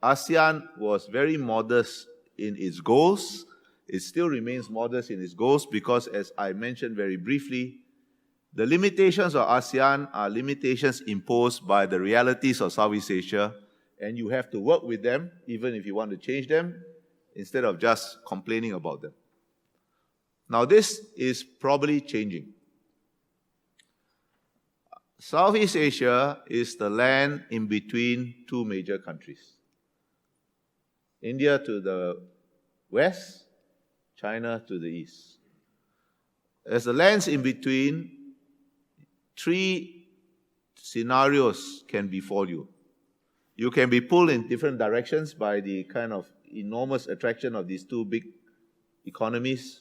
ASEAN was very modest in its goals. It still remains modest in its goals because, as I mentioned very briefly, the limitations of ASEAN are limitations imposed by the realities of Southeast Asia, and you have to work with them, even if you want to change them, instead of just complaining about them. Now, this is probably changing. Southeast Asia is the land in between two major countries. India to the west, China to the east. As the lands in between, three scenarios can befall you. You can be pulled in different directions by the kind of enormous attraction of these two big economies.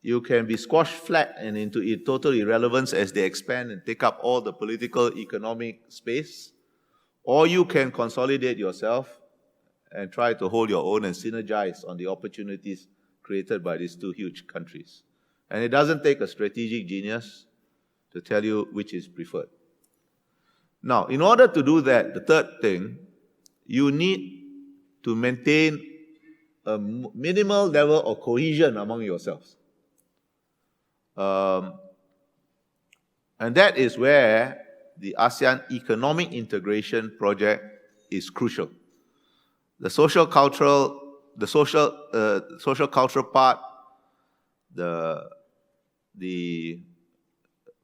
You can be squashed flat and into total irrelevance as they expand and take up all the political, economic space. Or you can consolidate yourself and try to hold your own and synergize on the opportunities created by these two huge countries. And it doesn't take a strategic genius to tell you which is preferred. Now, in order to do that, the third thing, you need to maintain a minimal level of cohesion among yourselves. And that is where the ASEAN economic integration project is crucial. The social cultural part, the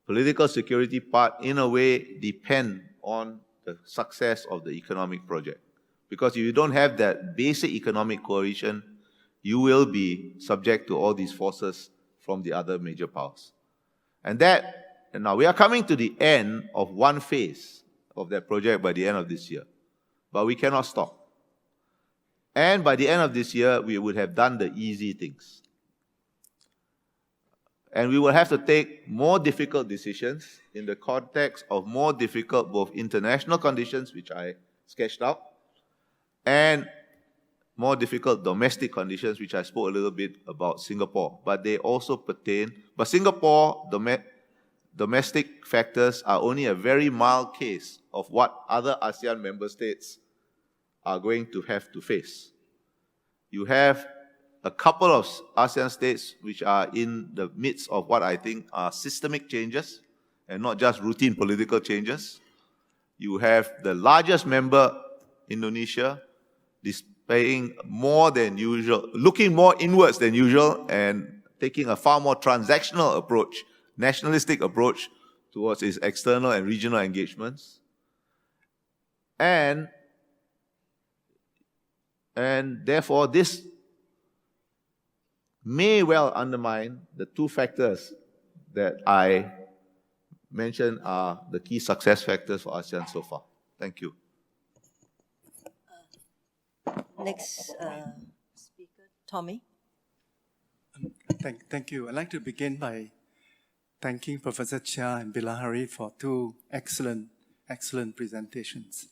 political security part, in a way, depend on the success of the economic project. Because if you don't have that basic economic cohesion, you will be subject to all these forces from the other major powers. And now we are coming to the end of one phase of that project by the end of this year. But we cannot stop. And by the end of this year, we would have done the easy things. And we will have to take more difficult decisions in the context of more difficult both international conditions, which I sketched out, and more difficult domestic conditions, which I spoke a little bit about Singapore. But they also pertain, but Singapore domestic factors are only a very mild case of what other ASEAN member states are going to have to face. You have a couple of ASEAN states which are in the midst of what I think are systemic changes and not just routine political changes. You have the largest member, Indonesia, displaying more than usual, looking more inwards than usual and taking a far more transactional approach, nationalistic approach towards its external and regional engagements. And therefore, this may well undermine the two factors that I mentioned are the key success factors for ASEAN so far. Thank you. Next speaker, Tommy. Thank you. I'd like to begin by thanking Professor Chee and Bilahari for two excellent presentations.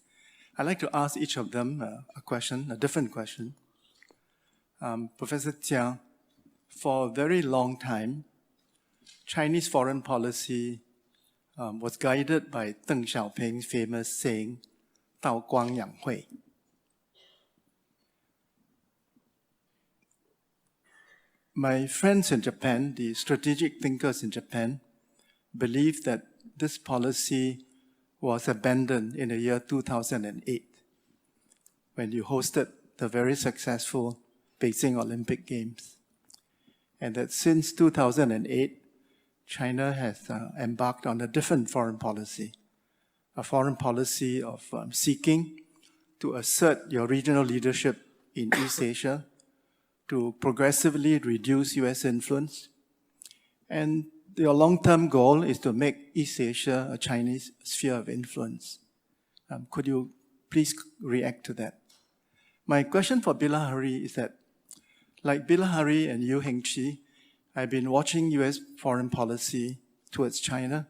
I'd like to ask each of them a different question. Professor Chee, for a very long time, Chinese foreign policy was guided by Deng Xiaoping's famous saying, 道光养晦. My friends in Japan, the strategic thinkers in Japan, believe that this policy was abandoned in the year 2008 when you hosted the very successful Beijing Olympic Games. And that since 2008, China has embarked on a different foreign policy, a foreign policy of seeking to assert your regional leadership in East Asia, to progressively reduce US influence. And your long-term goal is to make East Asia a Chinese sphere of influence. Could you please react to that? My question for Bilahari is that Like Bilahari and you, Heng, Chee, I've been watching US foreign policy towards China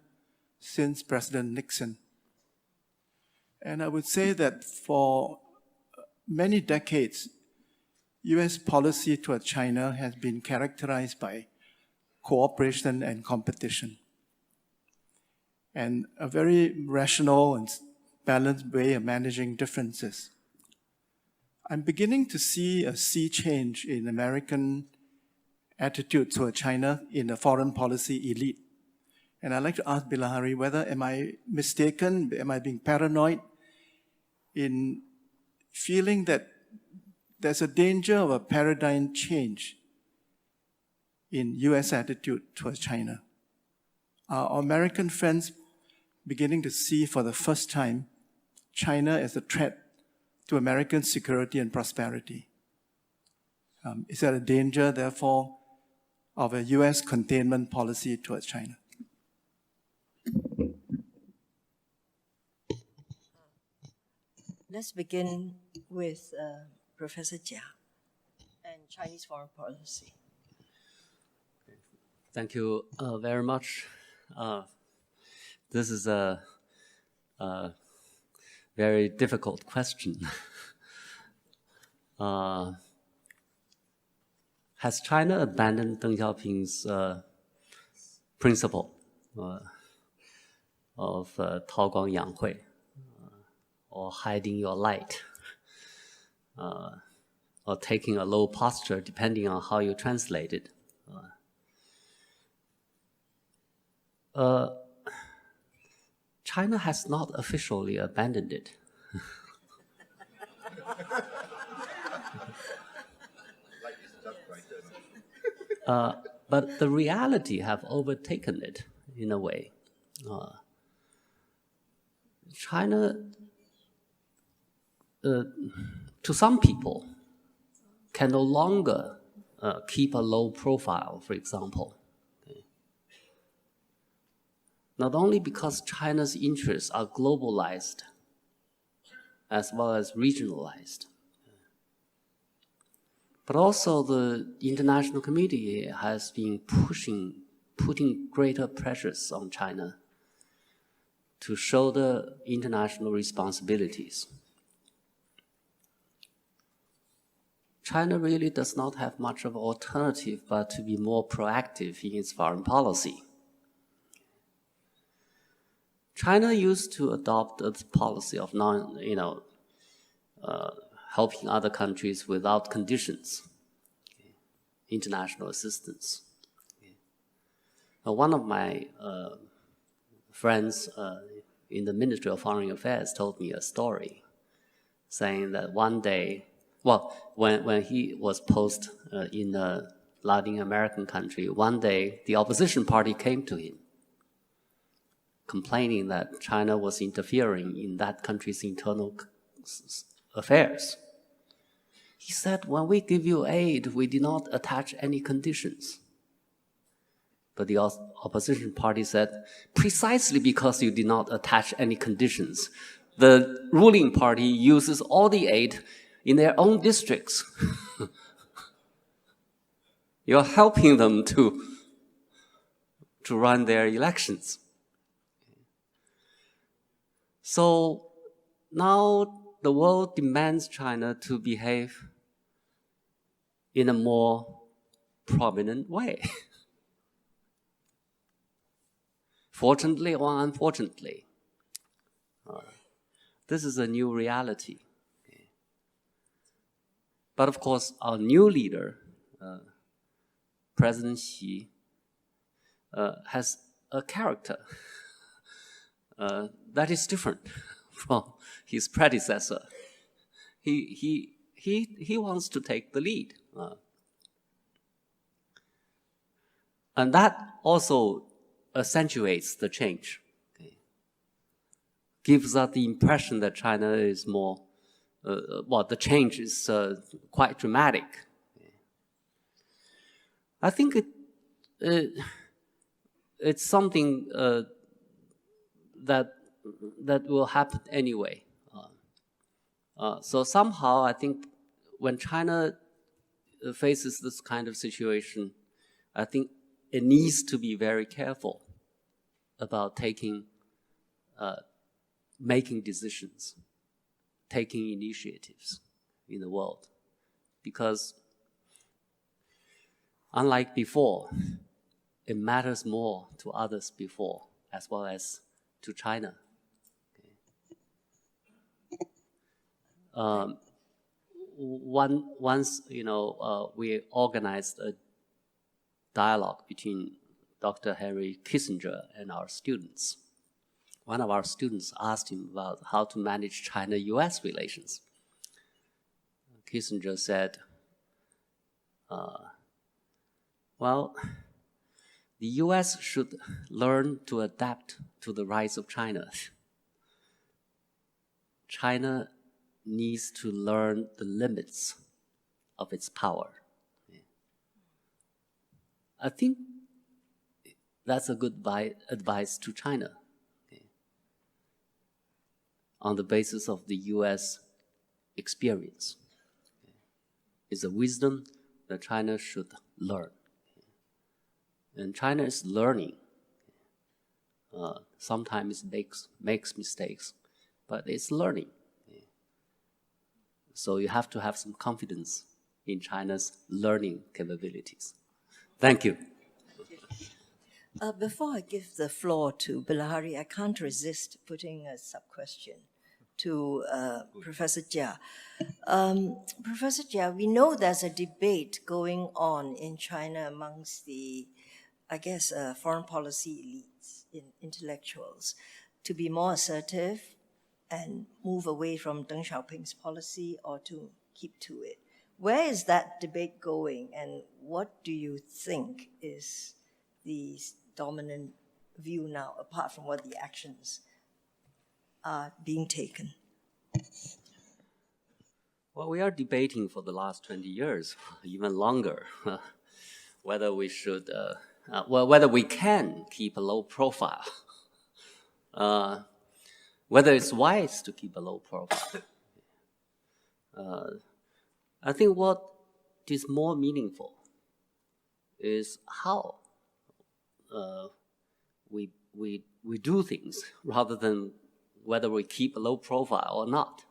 since President Nixon. And I would say that for many decades, US policy towards China has been characterized by cooperation and competition, and a very rational and balanced way of managing differences. I'm beginning to see a sea change in American attitude toward China in the foreign policy elite. And I'd like to ask Bilahari whether am I mistaken, am I being paranoid in feeling that there's a danger of a paradigm change in US attitude towards China? Are American friends beginning to see for the first time China as a threat to American security and prosperity? Is there a danger, therefore, of a US containment policy towards China? Let's begin with Professor Jia and Chinese foreign policy. Thank you very much. This is a very difficult question. Has China abandoned Deng Xiaoping's principle of Tao Guang Yang Hui, or hiding your light, or taking a low posture, depending on how you translate it? China has not officially abandoned it. But the reality have overtaken it in a way. China, to some people, can no longer keep a low profile, for example. Not only because China's interests are globalized as well as regionalized, but also the international community has been putting greater pressures on China to shoulder international responsibilities. China really does not have much of an alternative but to be more proactive in its foreign policy. China used to adopt a policy of helping other countries without conditions, international assistance. One of my friends in the Ministry of Foreign Affairs told me a story, saying that one day, when he was posted in a Latin American country, one day the opposition party came to him, complaining that China was interfering in that country's internal affairs. He said, when we give you aid, we do not attach any conditions. But the opposition party said, precisely because you did not attach any conditions, the ruling party uses all the aid in their own districts. You're helping them to run their elections. So now the world demands China to behave in a more prominent way. Fortunately or unfortunately, this is a new reality. But of course, our new leader, President Xi, has a character that is different from his predecessor. He wants to take the lead. And that also accentuates the change. Gives us the impression that China is more, the change is quite dramatic. I think it's something that will happen anyway. So somehow I think when China faces this kind of situation, I think it needs to be very careful about making decisions, taking initiatives in the world. Because unlike before, it matters more to others before as well as to China. Once, we organized a dialogue between Dr. Henry Kissinger and our students. One of our students asked him about how to manage China-US relations. Kissinger said, well, the US should learn to adapt to the rise of China. China needs to learn the limits of its power. I think that's a good advice to China, on the basis of the US experience. It's a wisdom that China should learn. And China is learning. Sometimes it makes mistakes, but it's learning. So you have to have some confidence in China's learning capabilities. Thank you. Before I give the floor to Bilahari, I can't resist putting a sub-question to Professor Jia. Professor Jia, we know there's a debate going on in China amongst the, foreign policy elites, intellectuals, to be more assertive and move away from Deng Xiaoping's policy or to keep to it. Where is that debate going, and what do you think is the dominant view now, apart from what the actions are being taken? Well, we are debating for the last 20 years, even longer, whether we should, whether we can keep a low profile, whether it's wise to keep a low profile. I think what is more meaningful is how we do things rather than whether we keep a low profile or not.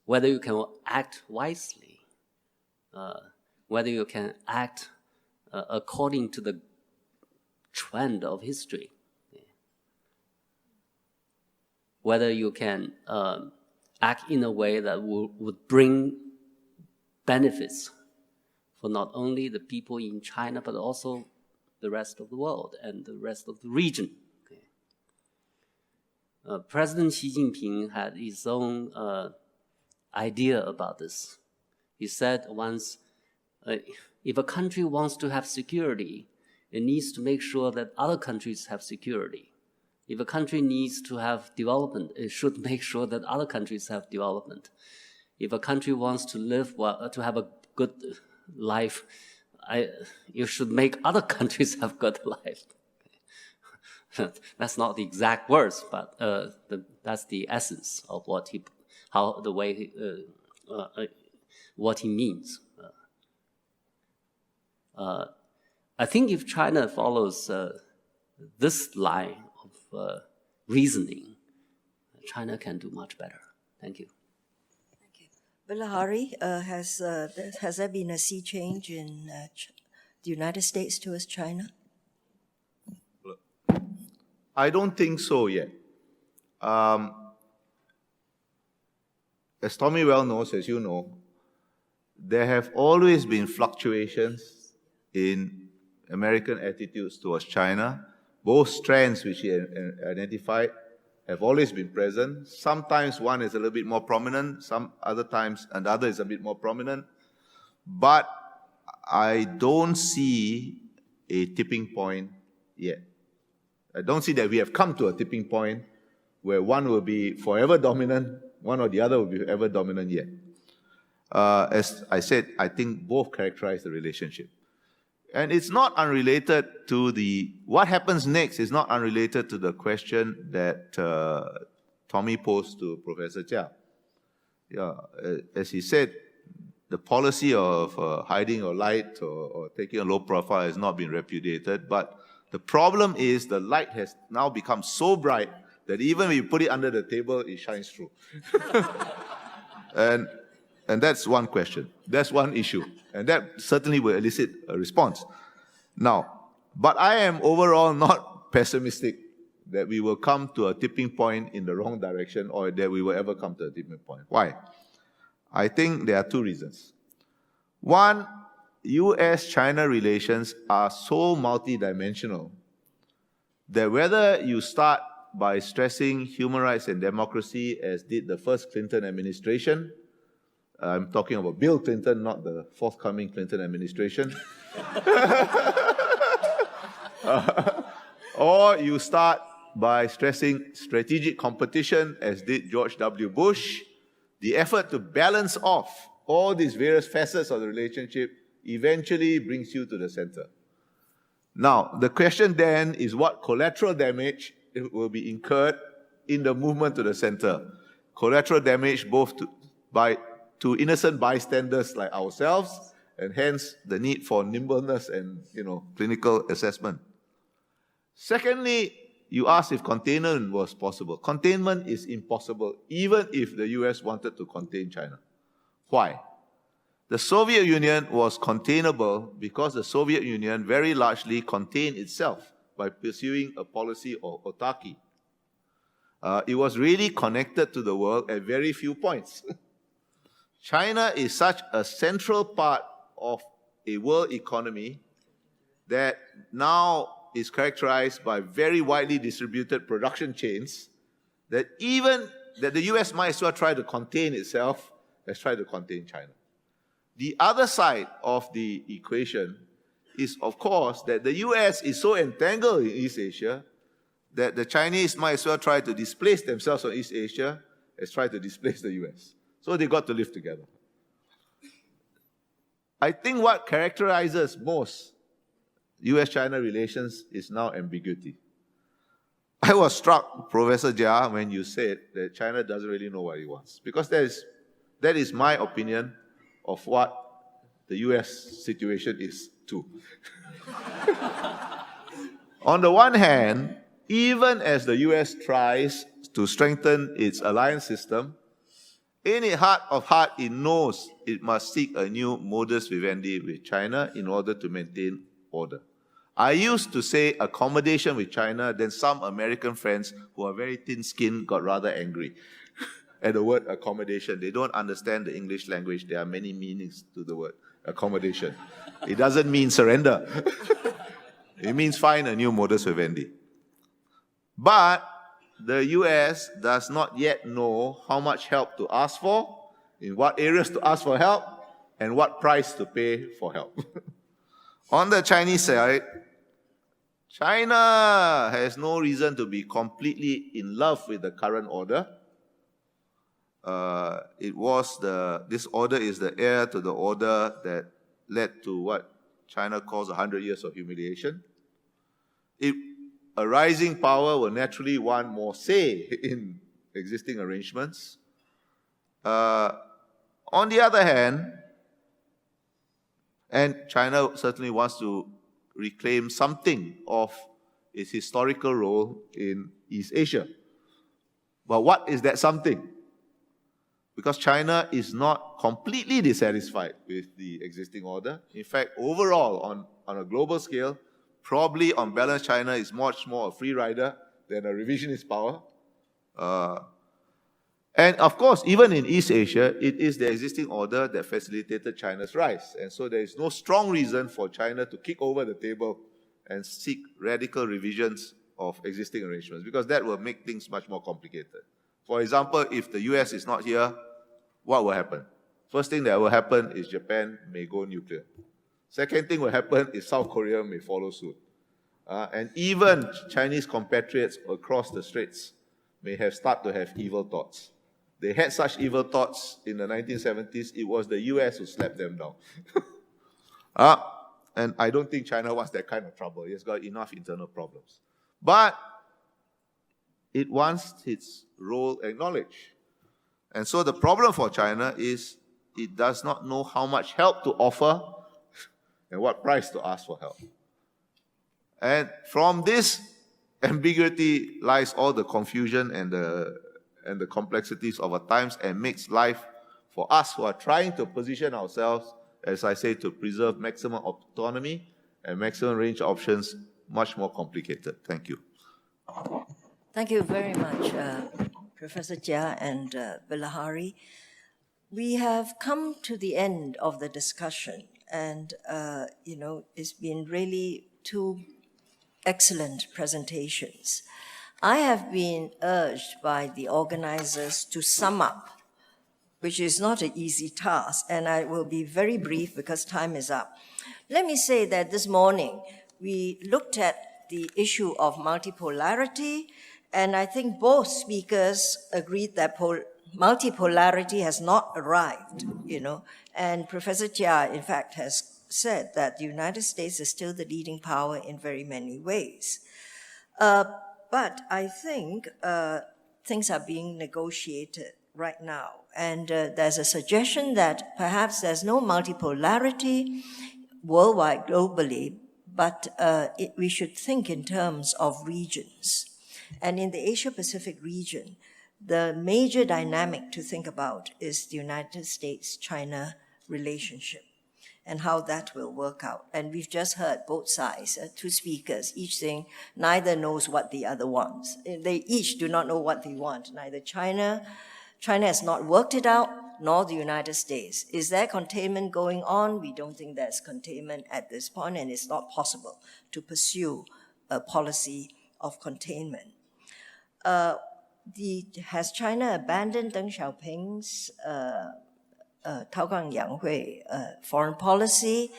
Whether you can act wisely, whether you can act according to the trend of history, whether you can act in a way that would bring benefits for not only the people in China, but also the rest of the world and the rest of the region. President Xi Jinping had his own idea about this. He said once, if a country wants to have security, it needs to make sure that other countries have security. If a country needs to have development, it should make sure that other countries have development. If a country wants to live well, to have a good life, you should make other countries have good life. That's not the exact words, but that's the essence of what he means. I think if China follows this line of reasoning, China can do much better. Thank you. Thank you. Bilahari, has there been a sea change in the United States towards China? I don't think so yet. As Tommy well knows, as you know, there have always been fluctuations in American attitudes towards China. Both strands which he identified have always been present. Sometimes one is a little bit more prominent, some other times another is a bit more prominent. But I don't see a tipping point yet. I don't see that we have come to a tipping point where one will be forever dominant, one or the other will be forever dominant yet. As I said, I think both characterize the relationship. And it's not unrelated to what happens next is not unrelated to the question that Tommy posed to Professor Jia. as he said, the policy of hiding your light or taking a low profile has not been repudiated, but the problem is the light has now become so bright that even when you put it under the table, it shines through. And that's one question. That's one issue. And that certainly will elicit a response. Now, but I am overall not pessimistic that we will come to a tipping point in the wrong direction or that we will ever come to a tipping point. Why? I think there are two reasons. One, US-China relations are so multidimensional that whether you start by stressing human rights and democracy as did the first Clinton administration, I'm talking about Bill Clinton, not the forthcoming Clinton administration, or you start by stressing strategic competition as did George W. Bush, the effort to balance off all these various facets of the relationship eventually brings you to the center. Now, the question then is what collateral damage will be incurred in the movement to the center. Collateral damage both to innocent bystanders like ourselves, and hence the need for nimbleness and clinical assessment. Secondly, you asked if containment was possible. Containment is impossible, even if the US wanted to contain China. Why? The Soviet Union was containable because the Soviet Union very largely contained itself by pursuing a policy of autarky. It was really connected to the world at very few points. China is such a central part of a world economy that now is characterized by very widely distributed production chains that the US might as well try to contain itself as try to contain China. The other side of the equation is, of course, that the US is so entangled in East Asia that the Chinese might as well try to displace themselves from East Asia as try to displace the US. So they got to live together. I think what characterizes most US-China relations is now ambiguity. I was struck, Professor Jia, when you said that China doesn't really know what it wants, because that is my opinion of what the US situation is too. On the one hand, even as the US tries to strengthen its alliance system, in its heart of heart, it knows it must seek a new modus vivendi with China in order to maintain order. I used to say accommodation with China, then some American friends who are very thin-skinned got rather angry at the word accommodation. They don't understand the English language. There are many meanings to the word accommodation. It doesn't mean surrender. It means find a new modus vivendi. But the US does not yet know how much help to ask for, in what areas to ask for help, and what price to pay for help. On the Chinese side, China has no reason to be completely in love with the current order. This order is the heir to the order that led to what China calls 100 years of humiliation. A rising power will naturally want more say in existing arrangements. On the other hand, and China certainly wants to reclaim something of its historical role in East Asia. But what is that something? Because China is not completely dissatisfied with the existing order. In fact, overall, on a global scale, probably on balance, China is much more a free rider than a revisionist power. And of course, even in East Asia, it is the existing order that facilitated China's rise. And so there is no strong reason for China to kick over the table and seek radical revisions of existing arrangements, because that will make things much more complicated. For example, if the US is not here, what will happen? First thing that will happen is Japan may go nuclear. Second thing will happen is South Korea may follow suit. And even Chinese compatriots across the straits may have started to have evil thoughts. They had such evil thoughts in the 1970s. It was the US who slapped them down. And I don't think China wants that kind of trouble. It's got enough internal problems. But it wants its role acknowledged. And so the problem for China is it does not know how much help to offer and what price to ask for help. And from this ambiguity lies all the confusion and the complexities of our times, and makes life for us who are trying to position ourselves, as I say, to preserve maximum autonomy and maximum range of options, much more complicated. Thank you. Thank you very much, Professor Jia and Bilahari. We have come to the end of the discussion, and it's been really two excellent presentations. I have been urged by the organizers to sum up, which is not an easy task, and I will be very brief because time is up. Let me say that this morning we looked at the issue of multipolarity, and I think both speakers agreed that multipolarity has not arrived, and Professor Chia, in fact, has said that the United States is still the leading power in very many ways. But I think things are being negotiated right now, and there's a suggestion that perhaps there's no multipolarity worldwide, globally, but we should think in terms of regions. And in the Asia-Pacific region, the major dynamic to think about is the United States-China relationship and how that will work out. And we've just heard both sides, two speakers, each saying neither knows what the other wants. They each do not know what they want. Neither China has not worked it out, nor the United States. Is there containment going on? We don't think there's containment at this point, and it's not possible to pursue a policy of containment. Has China abandoned Deng Xiaoping's Taogang Yanghui foreign policy?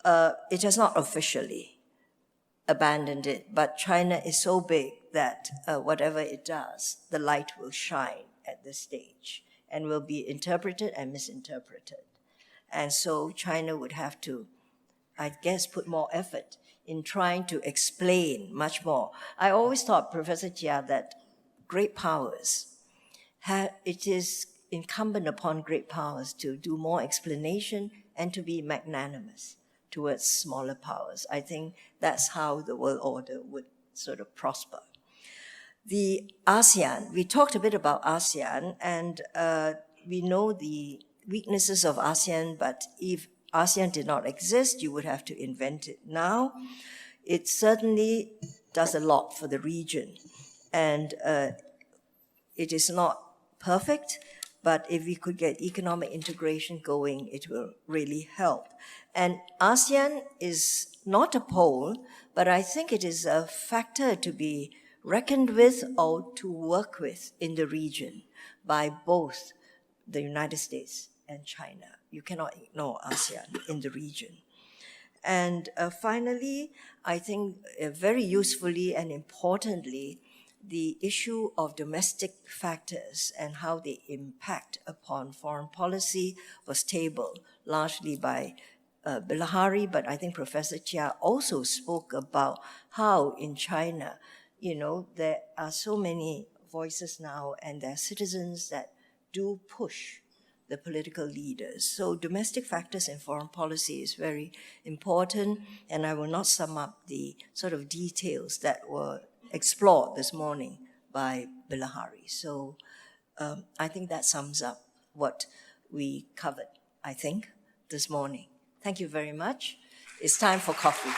It has not officially abandoned it, but China is so big that whatever it does, the light will shine at this stage and will be interpreted and misinterpreted. And so China would have to, I guess, put more effort in trying to explain much more. I always thought, Professor Chia, that great powers, it is incumbent upon great powers to do more explanation and to be magnanimous towards smaller powers. I think that's how the world order would sort of prosper. The ASEAN, we talked a bit about ASEAN, and we know the weaknesses of ASEAN, but if ASEAN did not exist, you would have to invent it now. It certainly does a lot for the region, and it is not perfect, but if we could get economic integration going, it will really help. And ASEAN is not a pole, but I think it is a factor to be reckoned with or to work with in the region by both the United States and China. You cannot ignore ASEAN in the region. And finally, I think very usefully and importantly, the issue of domestic factors and how they impact upon foreign policy was tabled largely by Bilahari, but I think Professor Chia also spoke about how in China, there are so many voices now, and there are citizens that do push the political leaders. So domestic factors in foreign policy is very important, and I will not sum up the sort of details that were explored this morning by Bilahari. So I think that sums up what we covered, I think, this morning. Thank you very much. It's time for coffee.